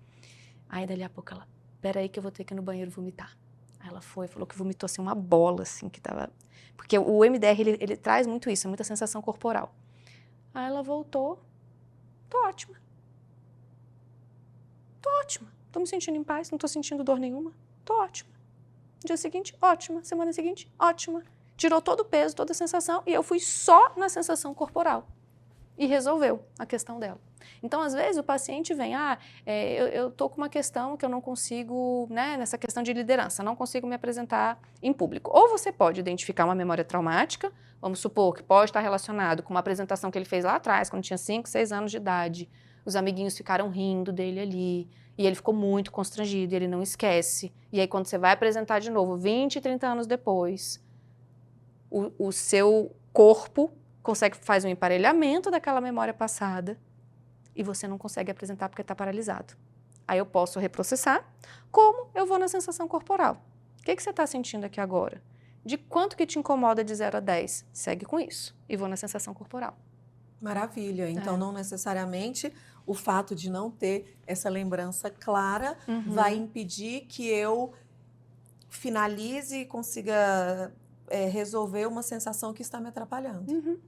Aí dali a pouco ela, peraí que eu vou ter que ir no banheiro vomitar. Aí ela falou que vomitou assim uma bola, assim, que tava... Porque o MDR, ele traz muito isso, muita sensação corporal. Aí ela voltou, tô ótima. Tô ótima, tô me sentindo em paz, não tô sentindo dor nenhuma, tô ótima. Dia seguinte, ótima. Semana seguinte, ótima. Tirou todo o peso, toda a sensação, e eu fui só na sensação corporal. E resolveu a questão dela. Então, às vezes, o paciente vem, eu tô com uma questão que eu não consigo, né, nessa questão de liderança, não consigo me apresentar em público. Ou você pode identificar uma memória traumática, vamos supor que pode estar relacionado com uma apresentação que ele fez lá atrás, quando tinha 5, 6 anos de idade, os amiguinhos ficaram rindo dele ali, E ele ficou muito constrangido, e ele não esquece. E aí, quando você vai apresentar de novo, 20, 30 anos depois, o seu corpo faz um emparelhamento daquela memória passada e você não consegue apresentar porque está paralisado. Aí eu posso reprocessar, como eu vou na sensação corporal. O que você está sentindo aqui agora? De quanto que te incomoda de 0 a 10? Segue com isso e vou na sensação corporal. Maravilha. Então, não necessariamente o fato de não ter essa lembrança clara vai impedir que eu finalize e consiga resolver uma sensação que está me atrapalhando.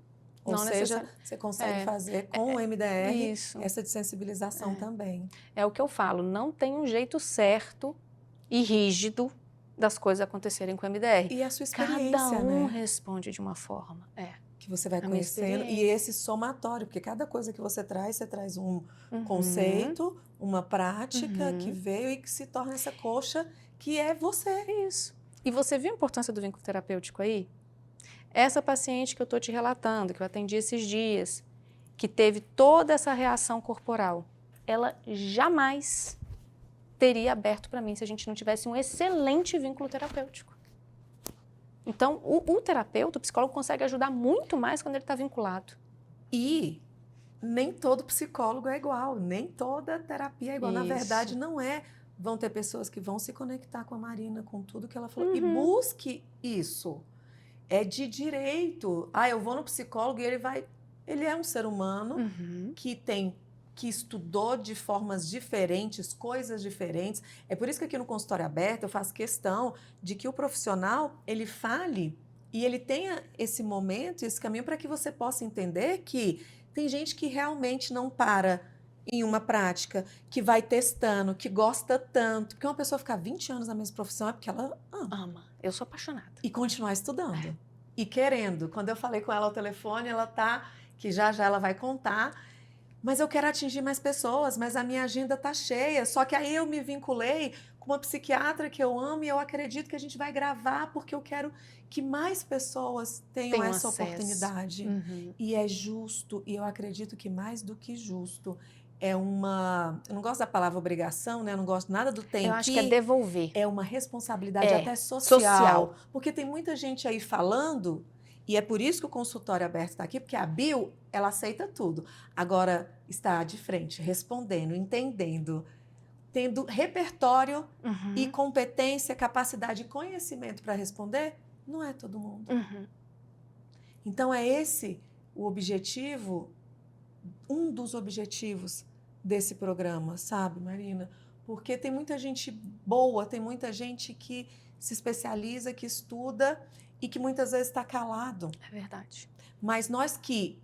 Ou Não seja, você consegue fazer com o MDR essa desensibilização também. É o que eu falo, não tem um jeito certo e rígido das coisas acontecerem com o MDR. E a sua experiência, cada um responde de uma forma. Que você vai conhecendo. E esse somatório, porque cada coisa que você traz um conceito, uma prática que veio e que se torna essa coxa que é você. Isso. E você viu a importância do vínculo terapêutico aí? Essa paciente que eu estou te relatando, que eu atendi esses dias, que teve toda essa reação corporal, ela jamais teria aberto para mim se a gente não tivesse um excelente vínculo terapêutico. Então, o terapeuta, o psicólogo, consegue ajudar muito mais quando ele está vinculado. E nem todo psicólogo é igual, nem toda terapia é igual. Na verdade, não é. Vão ter pessoas que vão se conectar com a Marina, com tudo que ela falou. E busque isso. É de direito. Eu vou no psicólogo e ele é um ser humano que estudou de formas diferentes, coisas diferentes. É por isso que aqui no consultório aberto eu faço questão de que o profissional, ele fale e ele tenha esse momento, esse caminho para que você possa entender que tem gente que realmente não para em uma prática, que vai testando, que gosta tanto. Porque uma pessoa ficar 20 anos na mesma profissão é porque ela ama. Eu sou apaixonada. E continuar estudando. E querendo. Quando eu falei com ela ao telefone, ela que já ela vai contar, mas eu quero atingir mais pessoas, mas a minha agenda está cheia. Só que aí eu me vinculei com uma psiquiatra que eu amo e eu acredito que a gente vai gravar porque eu quero que mais pessoas tenham essa oportunidade. E é justo, e eu acredito que mais do que justo, eu não gosto da palavra obrigação, né? Eu não gosto nada do tem que. Eu acho que é devolver. É uma responsabilidade até social. Porque tem muita gente aí falando, e é por isso que o consultório aberto está aqui, porque a Bio, ela aceita tudo. Agora, está de frente, respondendo, entendendo, tendo repertório e competência, capacidade e conhecimento para responder, não é todo mundo. Então, é esse o objetivo, um dos objetivos desse programa, sabe, Marina? Porque tem muita gente boa, tem muita gente que se especializa, que estuda e que muitas vezes está calado. É verdade. Mas nós que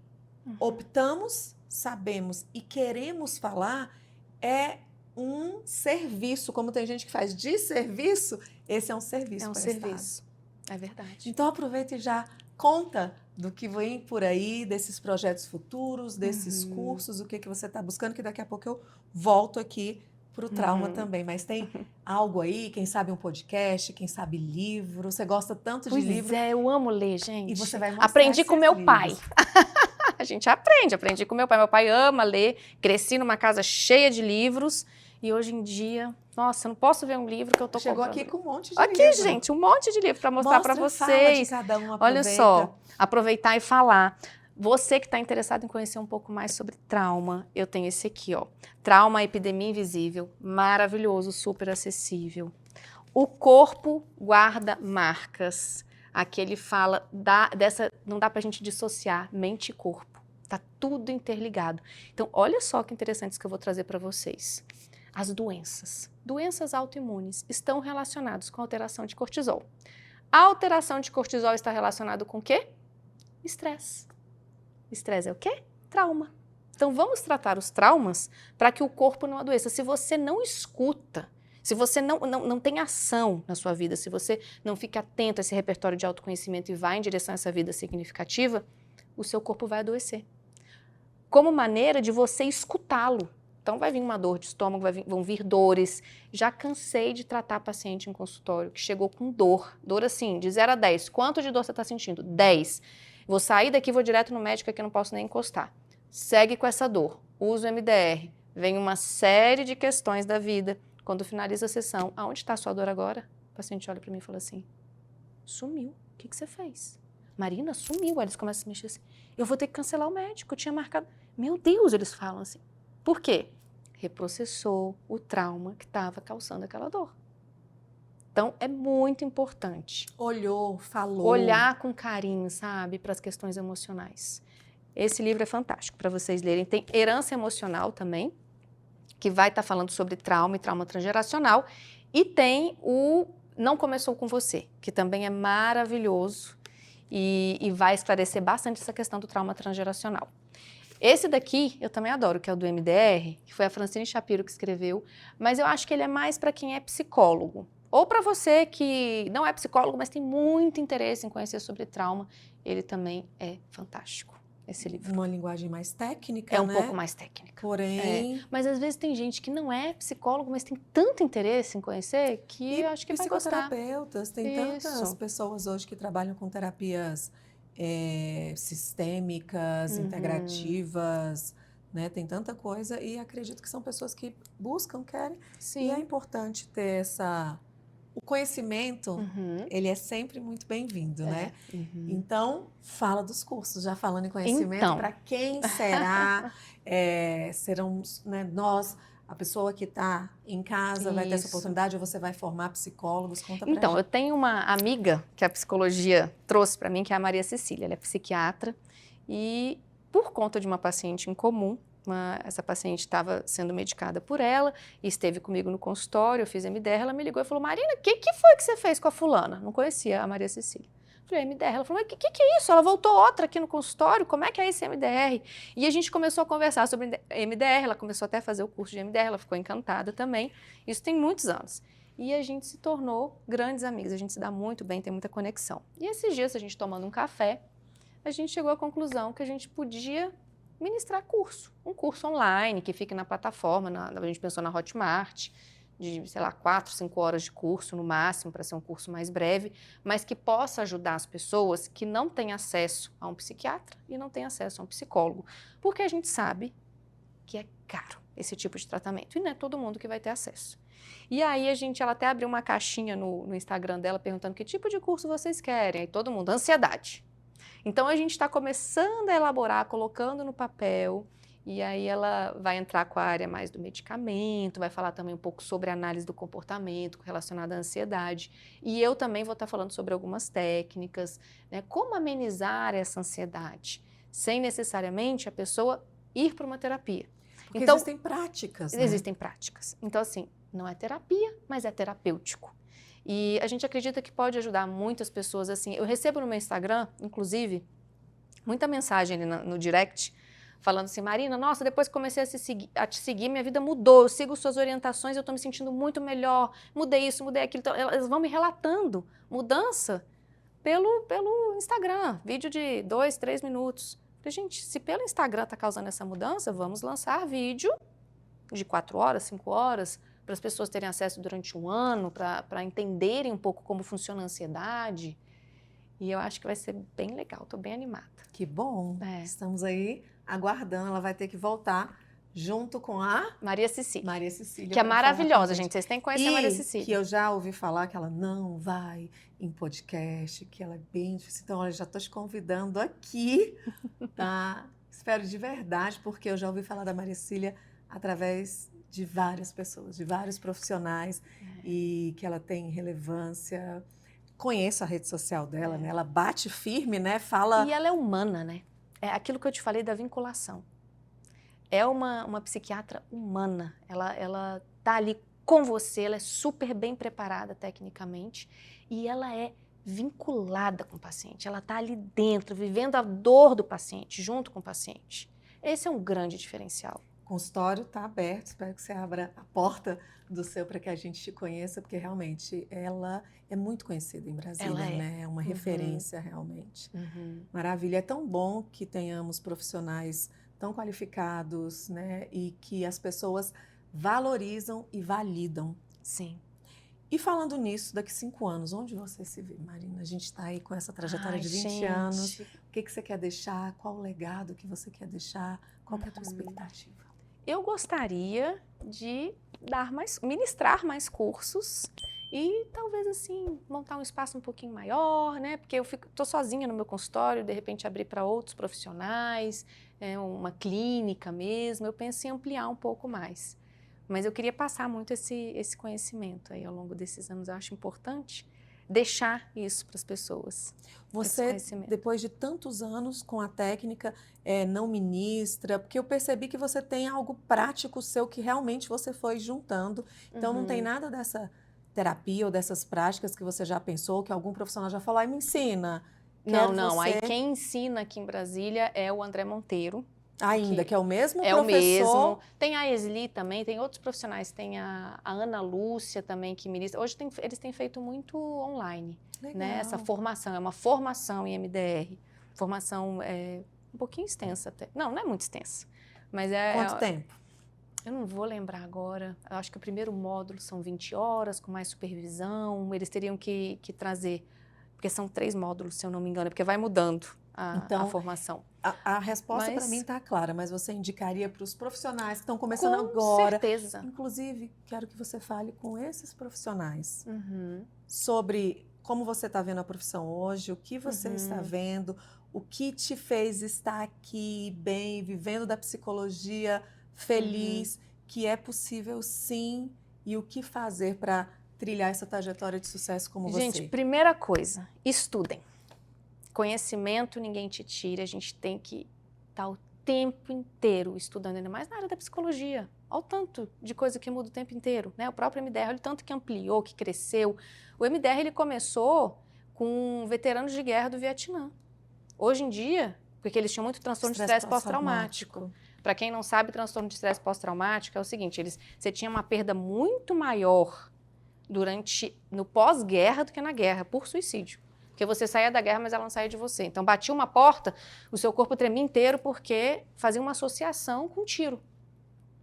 optamos, sabemos e queremos falar, é um serviço. Como tem gente que faz de serviço, esse é um serviço prestado. Serviço. É verdade. Então aproveita e já conta do que vem por aí, desses projetos futuros, desses cursos, o que você está buscando, que daqui a pouco eu volto aqui para o trauma também. Mas tem algo aí, quem sabe um podcast, quem sabe livro, você gosta tanto de livro. Pois é, eu amo ler, gente. E você vai mostrar aprendi com meu livros. pai. A gente aprendi com meu pai. Meu pai ama ler, cresci numa casa cheia de livros e hoje em dia, nossa, eu não posso ver um livro que eu tô comprando. Chegou aqui com um monte de livro. Aqui, gente, um monte de livro para mostrar para vocês. Fala de cada um, olha só, aproveitar e falar. Você que está interessado em conhecer um pouco mais sobre trauma, eu tenho esse aqui, ó. Trauma, Epidemia Invisível, maravilhoso, super acessível. O corpo guarda marcas. Aqui ele fala não dá pra gente dissociar mente e corpo. Tá tudo interligado. Então, olha só que interessante isso que eu vou trazer para vocês. As doenças. Doenças autoimunes estão relacionadas com a alteração de cortisol. A alteração de cortisol está relacionada com o quê? Estresse. Estresse é o quê? Trauma. Então, vamos tratar os traumas para que o corpo não adoeça. Se você não escuta, se você não tem ação na sua vida, se você não fica atento a esse repertório de autoconhecimento e vai em direção a essa vida significativa, o seu corpo vai adoecer. Como maneira de você escutá-lo. Então, vai vir uma dor de estômago, vão vir dores. Já cansei de tratar paciente em consultório que chegou com dor. Dor assim, de 0 a 10. Quanto de dor você está sentindo? 10. Vou sair daqui, vou direto no médico, aqui não posso nem encostar. Segue com essa dor. Usa o MDR. vem uma série de questões da vida. Quando finaliza a sessão, aonde está a sua dor agora? O paciente olha para mim e fala assim, sumiu, o que você fez? Marina, sumiu. Aí eles começam a se mexer assim, eu vou ter que cancelar o médico, eu tinha marcado. Meu Deus, eles falam assim. Por quê? Reprocessou o trauma que estava causando aquela dor. Então, é muito importante. Olhou, falou. Olhar com carinho, sabe, para as questões emocionais. Esse livro é fantástico para vocês lerem. Tem Herança Emocional também, que vai estar falando sobre trauma e trauma transgeracional. E tem o Não Começou Com Você, que também é maravilhoso e vai esclarecer bastante essa questão do trauma transgeracional. Esse daqui eu também adoro, que é o do MDR, que foi a Francine Shapiro que escreveu, mas eu acho que ele é mais para quem é psicólogo. Ou para você que não é psicólogo, mas tem muito interesse em conhecer sobre trauma, ele também é fantástico, esse livro. Uma linguagem mais técnica, É um né? pouco mais técnica. Porém... Mas às vezes tem gente que não é psicólogo, mas tem tanto interesse em conhecer que eu acho que vai gostar. Psicoterapeutas, tem tantas pessoas hoje que trabalham com terapias sistêmicas, integrativas, né? Tem tanta coisa e acredito que são pessoas que buscam, querem. Sim. E é importante ter essa... O conhecimento, ele é sempre muito bem-vindo, né? Então, fala dos cursos, já falando em conhecimento, para quem será? Serão, né, nós, a pessoa que está em casa vai ter essa oportunidade ou você vai formar psicólogos? Conta pra gente. Então, eu tenho uma amiga que a psicologia trouxe para mim, que é a Maria Cecília. Ela é psiquiatra e, por conta de uma paciente em comum, essa paciente estava sendo medicada por ela e esteve comigo no consultório, eu fiz MDR, ela me ligou e falou, Marina, o que foi que você fez com a fulana? Não conhecia a Maria Cecília. Falei, MDR. Ela falou, mas o que é isso? Ela voltou outra aqui no consultório, como é que é esse MDR? E a gente começou a conversar sobre MDR, ela começou até a fazer o curso de MDR, ela ficou encantada também. Isso tem muitos anos. E a gente se tornou grandes amigas, a gente se dá muito bem, tem muita conexão. E esses dias, a gente tomando um café, a gente chegou à conclusão que a gente podia ministrar curso, um curso online que fique na plataforma, a gente pensou na Hotmart, de, sei lá, 4, 5 horas de curso no máximo, para ser um curso mais breve, mas que possa ajudar as pessoas que não têm acesso a um psiquiatra e não têm acesso a um psicólogo, porque a gente sabe que é caro esse tipo de tratamento e não é todo mundo que vai ter acesso. E aí ela até abriu uma caixinha no Instagram dela perguntando que tipo de curso vocês querem, aí todo mundo, ansiedade. Então a gente está começando a elaborar, colocando no papel. E aí ela vai entrar com a área mais do medicamento, vai falar também um pouco sobre a análise do comportamento relacionada à ansiedade. E eu também vou estar falando sobre algumas técnicas, né? Como amenizar essa ansiedade, sem necessariamente a pessoa ir para uma terapia. Porque então, existem práticas, né? Existem práticas. Então, assim, não é terapia, mas é terapêutico. E a gente acredita que pode ajudar muitas pessoas, assim. Eu recebo no meu Instagram, inclusive, muita mensagem ali no direct, falando assim, Marina, nossa, depois que comecei a te seguir, minha vida mudou, eu sigo suas orientações, eu estou me sentindo muito melhor, mudei isso, mudei aquilo. Então, elas vão me relatando mudança pelo Instagram, vídeo de 2, 3 minutos. Falei, gente, se pelo Instagram está causando essa mudança, vamos lançar vídeo de 4 horas, 5 horas, para as pessoas terem acesso durante um ano, para entenderem um pouco como funciona a ansiedade. E eu acho que vai ser bem legal, estou bem animada. Que bom, estamos aí aguardando, ela vai ter que voltar junto com a... Maria Cecília. Maria Cecília. Que é maravilhosa, gente, vocês têm que conhecer a Maria Cecília. Que eu já ouvi falar que ela não vai em podcast, que ela é bem difícil. Então, olha, já estou te convidando aqui, tá? Espero de verdade, porque eu já ouvi falar da Maria Cecília através de várias pessoas, de vários profissionais, e que ela tem relevância. Conheço a rede social dela, né? Ela bate firme, né? Fala... E ela é humana, né? É aquilo que eu te falei da vinculação. É uma psiquiatra humana. Ela tá ali com você, ela é super bem preparada tecnicamente e ela é vinculada com o paciente. Ela tá ali dentro, vivendo a dor do paciente, junto com o paciente. Esse é um grande diferencial. O consultório está aberto, espero que você abra a porta do seu para que a gente te conheça, porque realmente ela é muito conhecida em Brasília, né? É uma referência realmente. Maravilha, é tão bom que tenhamos profissionais tão qualificados, né? E que as pessoas valorizam e validam. Sim. E falando nisso, daqui 5 anos, onde você se vê, Marina? A gente está aí com essa trajetória de 20 anos. O que você quer deixar? Qual o legado que você quer deixar? Qual é a tua expectativa? eu gostaria de ministrar mais cursos e talvez assim montar um espaço um pouquinho maior, né? Porque eu tô sozinha no meu consultório, de repente abrir para outros profissionais, uma clínica mesmo. Eu penso em ampliar um pouco mais. Mas eu queria passar muito esse conhecimento aí ao longo desses anos. Eu acho importante deixar isso para as pessoas. Você, depois de tantos anos com a técnica, não ministra, porque eu percebi que você tem algo prático seu que realmente você foi juntando. Então, não tem nada dessa terapia ou dessas práticas que você já pensou, que algum profissional já falou, me ensina. Não. Aí quem ensina aqui em Brasília é o André Monteiro. Ainda, que é o mesmo professor? É o mesmo. Tem a Esli também, tem outros profissionais. Tem a Ana Lúcia também, que ministra. Hoje eles têm feito muito online. Né? Essa formação, é uma formação em MDR. Formação um pouquinho extensa até. Não é muito extensa. Mas Quanto tempo? Eu não vou lembrar agora. Eu acho que o primeiro módulo são 20 horas, com mais supervisão. Eles teriam que trazer, porque são 3 módulos, se eu não me engano, porque vai mudando a formação. A resposta para mim está clara, mas você indicaria para os profissionais que estão começando agora? Com certeza. Inclusive, quero que você fale com esses profissionais sobre como você está vendo a profissão hoje, o que você está vendo, o que te fez estar aqui bem, vivendo da psicologia, feliz, que é possível sim, e o que fazer para trilhar essa trajetória de sucesso como você. Gente, primeira coisa, estudem. Conhecimento ninguém te tira, a gente tem que estar o tempo inteiro estudando, ainda mais na área da psicologia. Olha o tanto de coisa que muda o tempo inteiro, né? O próprio MDR, olha o tanto que ampliou, que cresceu. O MDR, ele começou com veteranos de guerra do Vietnã. Hoje em dia, porque eles tinham muito transtorno de estresse pós-traumático. Para quem não sabe, transtorno de estresse pós-traumático é o seguinte, você tinha uma perda muito maior no pós-guerra do que na guerra, por suicídio. Porque você saía da guerra, mas ela não saía de você. Então, batia uma porta, o seu corpo tremia inteiro porque fazia uma associação com tiro.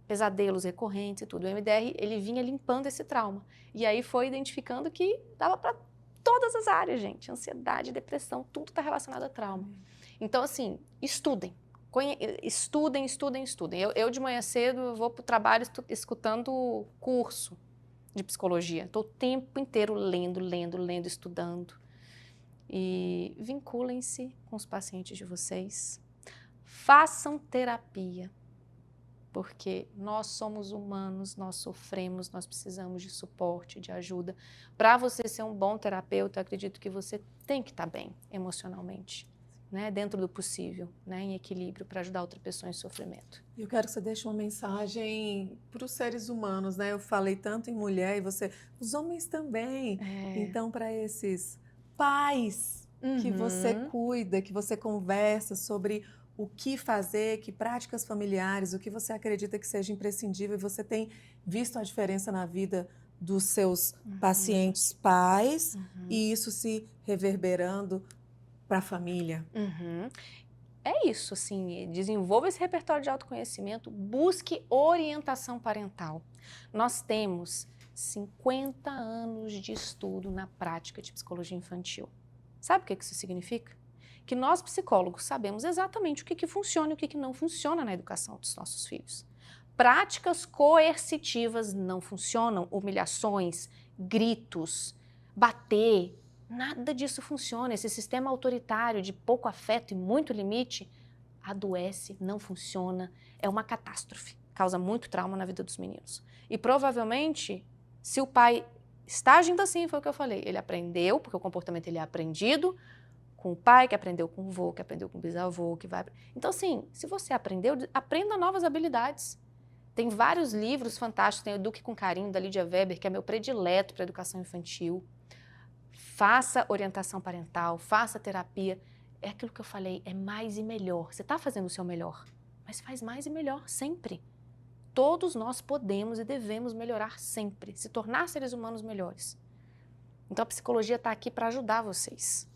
Pesadelos recorrentes e tudo. O MDR, ele vinha limpando esse trauma. E aí foi identificando que dava para todas as áreas, gente. Ansiedade, depressão, tudo está relacionado a trauma. Então, assim, estudem. Estudem. Eu de manhã cedo, vou para o trabalho escutando curso de psicologia. Estou o tempo inteiro lendo, estudando. E vinculem-se com os pacientes de vocês. Façam terapia. Porque nós somos humanos, nós sofremos, nós precisamos de suporte, de ajuda. Para você ser um bom terapeuta, eu acredito que você tem que estar bem emocionalmente. Né, dentro do possível, né, em equilíbrio, para ajudar outra pessoa em sofrimento. Eu quero que você deixe uma mensagem para os seres humanos, né? Eu falei tanto em mulher e os homens também. Então, para esses pais que você cuida, que você conversa sobre o que fazer, que práticas familiares, o que você acredita que seja imprescindível, e você tem visto a diferença na vida dos seus pacientes pais e isso se reverberando para a família. É isso, assim, desenvolva esse repertório de autoconhecimento, busque orientação parental. Nós temos 50 anos de estudo na prática de psicologia infantil. Sabe o que isso significa? Que nós, psicólogos, sabemos exatamente o que funciona e o que não funciona na educação dos nossos filhos. Práticas coercitivas não funcionam, humilhações, gritos, bater, nada disso funciona. Esse sistema autoritário de pouco afeto e muito limite adoece, não funciona, é uma catástrofe, causa muito trauma na vida dos meninos. E provavelmente, se o pai está agindo assim, foi o que eu falei, ele aprendeu, porque o comportamento ele é aprendido, com o pai, que aprendeu com o avô, que aprendeu com o bisavô, que vai... Então, assim, se você aprendeu, aprenda novas habilidades. Tem vários livros fantásticos, tem o Eduque com Carinho, da Lídia Weber, que é meu predileto para educação infantil. Faça orientação parental, faça terapia. É aquilo que eu falei, é mais e melhor. Você está fazendo o seu melhor, mas faz mais e melhor sempre. Todos nós podemos e devemos melhorar sempre, se tornar seres humanos melhores. Então, a psicologia está aqui para ajudar vocês.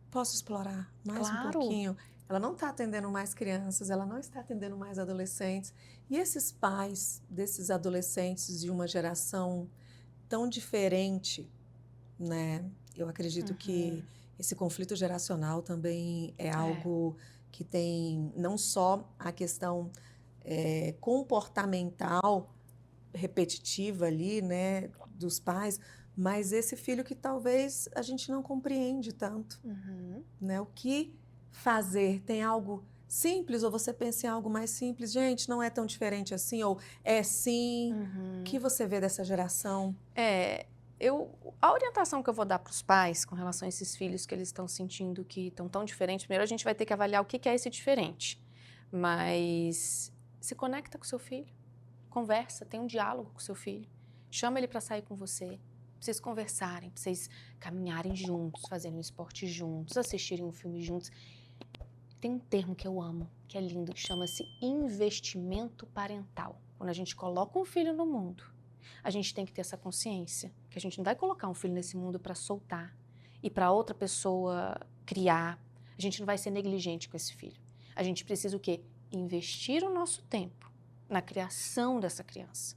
Posso explorar mais um pouquinho? Ela não está atendendo mais crianças, ela não está atendendo mais adolescentes. E esses pais desses adolescentes de uma geração tão diferente, né? Eu acredito que esse conflito geracional também é algo que tem não só a questão comportamental repetitiva ali, né, dos pais, mas esse filho que talvez a gente não compreende tanto, né? O que fazer? Tem algo simples ou você pensa em algo mais simples? Gente, não é tão diferente assim ou é sim? O que você vê dessa geração? A orientação que eu vou dar para os pais com relação a esses filhos que eles estão sentindo que estão tão diferentes, primeiro a gente vai ter que avaliar o que é esse diferente, mas se conecta com seu filho, conversa, tem um diálogo com seu filho, chama ele para sair com você, pra vocês conversarem, pra vocês caminharem juntos, fazerem um esporte juntos, assistirem um filme juntos. Tem um termo que eu amo, que é lindo, que chama-se investimento parental. Quando a gente coloca um filho no mundo, a gente tem que ter essa consciência que a gente não vai colocar um filho nesse mundo para soltar e para outra pessoa criar. A gente não vai ser negligente com esse filho. A gente precisa o quê? Investir o nosso tempo na criação dessa criança.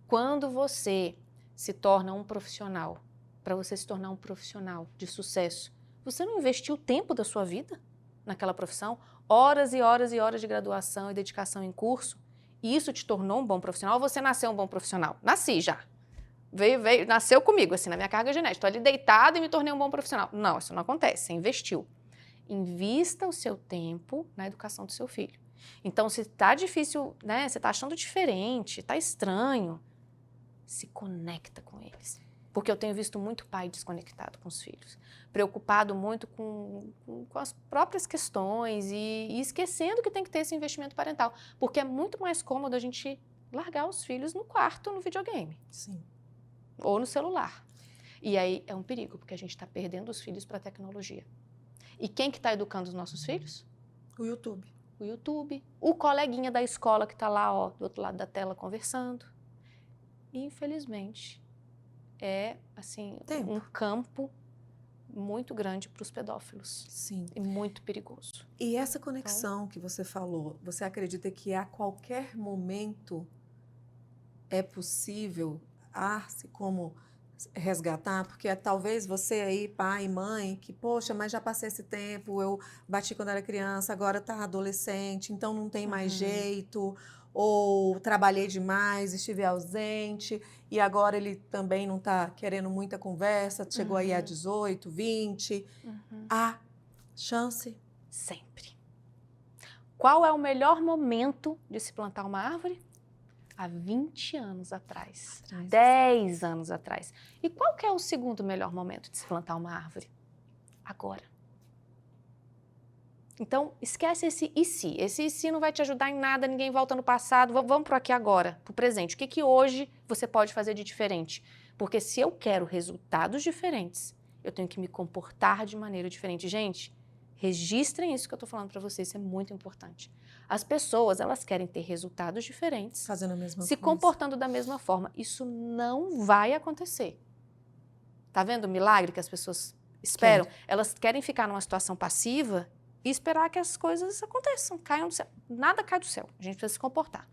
Quando você se torna um profissional, para você se tornar um profissional de sucesso, você não investiu o tempo da sua vida naquela profissão? Horas e horas e horas de graduação e dedicação em curso? E isso te tornou um bom profissional ou você nasceu um bom profissional? Nasci já. Nasceu comigo, assim, na minha carga genética. Estou ali deitada e me tornei um bom profissional. Não, isso não acontece. Você investiu. Invista o seu tempo na educação do seu filho. Então, se está difícil, né, você está achando diferente, está estranho, se conecta com eles. Porque eu tenho visto muito pai desconectado com os filhos, preocupado muito com as próprias questões e esquecendo que tem que ter esse investimento parental. Porque é muito mais cômodo a gente largar os filhos no quarto, no videogame. Sim. Ou no celular. E aí é um perigo, porque a gente está perdendo os filhos para a tecnologia. E quem que está educando os nossos filhos? O YouTube. O YouTube. O coleguinha da escola que está lá, ó, do outro lado da tela conversando. E, infelizmente, é, assim, um campo muito grande para os pedófilos. Sim. E muito perigoso. E essa conexão que você falou, você acredita que a qualquer momento é possível como resgatar? Porque talvez você aí, pai, mãe, que, poxa, mas já passei esse tempo, eu bati quando era criança, agora tá adolescente, então não tem mais jeito, ou trabalhei demais, estive ausente, e agora ele também não tá querendo muita conversa, chegou aí a 18, 20, há chance? Sempre. Qual é o melhor momento de se plantar uma árvore? Há 20 anos atrás, 10 anos atrás. E qual que é o segundo melhor momento de se plantar uma árvore? Agora. Então, esquece esse e se. Esse e se não vai te ajudar em nada, ninguém volta no passado. Vamos para o aqui agora, para o presente. O que hoje você pode fazer de diferente? Porque se eu quero resultados diferentes, eu tenho que me comportar de maneira diferente. Gente, registrem isso que eu estou falando para vocês, isso é muito importante. As pessoas, elas querem ter resultados diferentes, fazendo a mesma se coisa, comportando da mesma forma. Isso não vai acontecer. Tá vendo o milagre que as pessoas esperam? Elas querem ficar numa situação passiva e esperar que as coisas aconteçam, caiam do céu. Nada cai do céu, a gente precisa se comportar.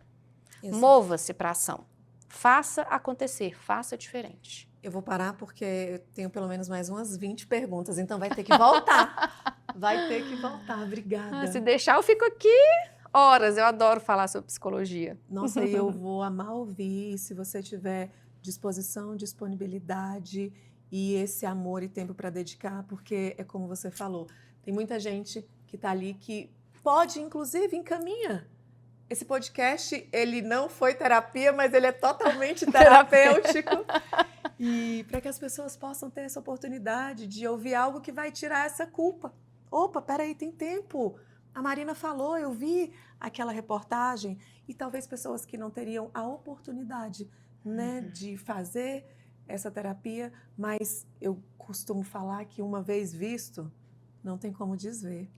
Mova-se para a ação. Faça acontecer, faça diferente. Eu vou parar porque eu tenho pelo menos mais umas 20 perguntas, então vai ter que voltar. Vai ter que voltar, obrigada. Se deixar, eu fico aqui horas. Eu adoro falar sobre psicologia. Nossa, e eu vou amar ouvir se você tiver disposição, disponibilidade e esse amor e tempo para dedicar, porque é como você falou, tem muita gente que está ali que pode, inclusive, encaminha. Esse podcast, ele não foi terapia, mas ele é totalmente terapêutico. E para que as pessoas possam ter essa oportunidade de ouvir algo que vai tirar essa culpa. Opa, peraí, tem tempo. A Marina falou, eu vi aquela reportagem. E talvez pessoas que não teriam a oportunidade, né, de fazer essa terapia, mas eu costumo falar que uma vez visto, não tem como desver.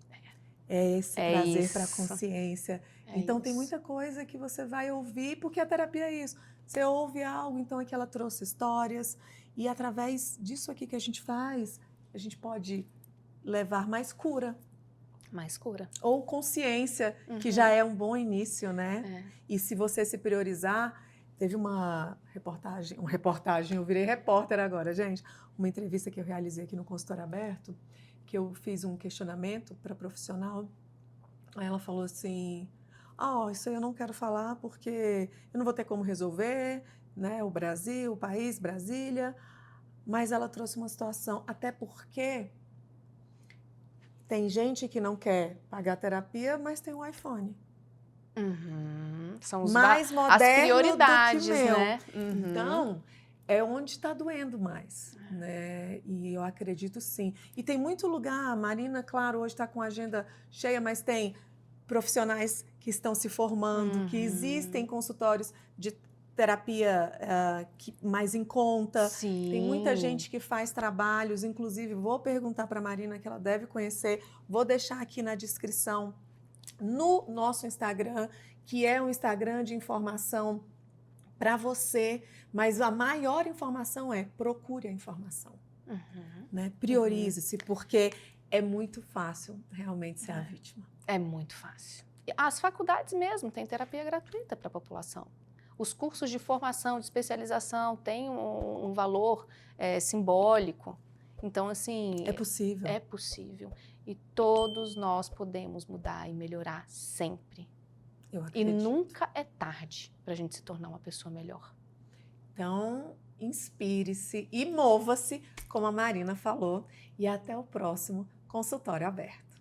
É esse trazer para a consciência. Então tem muita coisa que você vai ouvir, porque a terapia é isso. Você ouve algo, então é que ela trouxe histórias, e através disso aqui que a gente faz, a gente pode levar mais cura. Mais cura. Ou consciência, que já é um bom início, né? E se você se priorizar, teve uma reportagem, eu virei repórter agora, gente, uma entrevista que eu realizei aqui no Consultório Aberto, que eu fiz um questionamento para profissional, aí ela falou assim, Isso aí eu não quero falar porque eu não vou ter como resolver, né? O Brasil, o país, Brasília. Mas ela trouxe uma situação, até porque tem gente que não quer pagar terapia, mas tem um iPhone. São Mais as moderno prioridades, do que meu. né? Então, é onde está doendo mais, né? E eu acredito sim. E tem muito lugar, a Marina, claro, hoje está com a agenda cheia, mas tem profissionais que estão se formando, que existem consultórios de terapia mais em conta. Sim. Tem muita gente que faz trabalhos, inclusive vou perguntar para a Marina, que ela deve conhecer, vou deixar aqui na descrição, no nosso Instagram, que é um Instagram de informação para você, mas a maior informação é procure a informação, né? Priorize-se, porque é muito fácil realmente ser a vítima. É muito fácil. As faculdades mesmo têm terapia gratuita para a população. Os cursos de formação, de especialização têm um valor simbólico. Então, assim... É possível. É possível. E todos nós podemos mudar e melhorar sempre. Eu E acredito. nunca é tarde para a gente se tornar uma pessoa melhor. Então, inspire-se e mova-se, como a Marina falou. E até o próximo Consultório Aberto.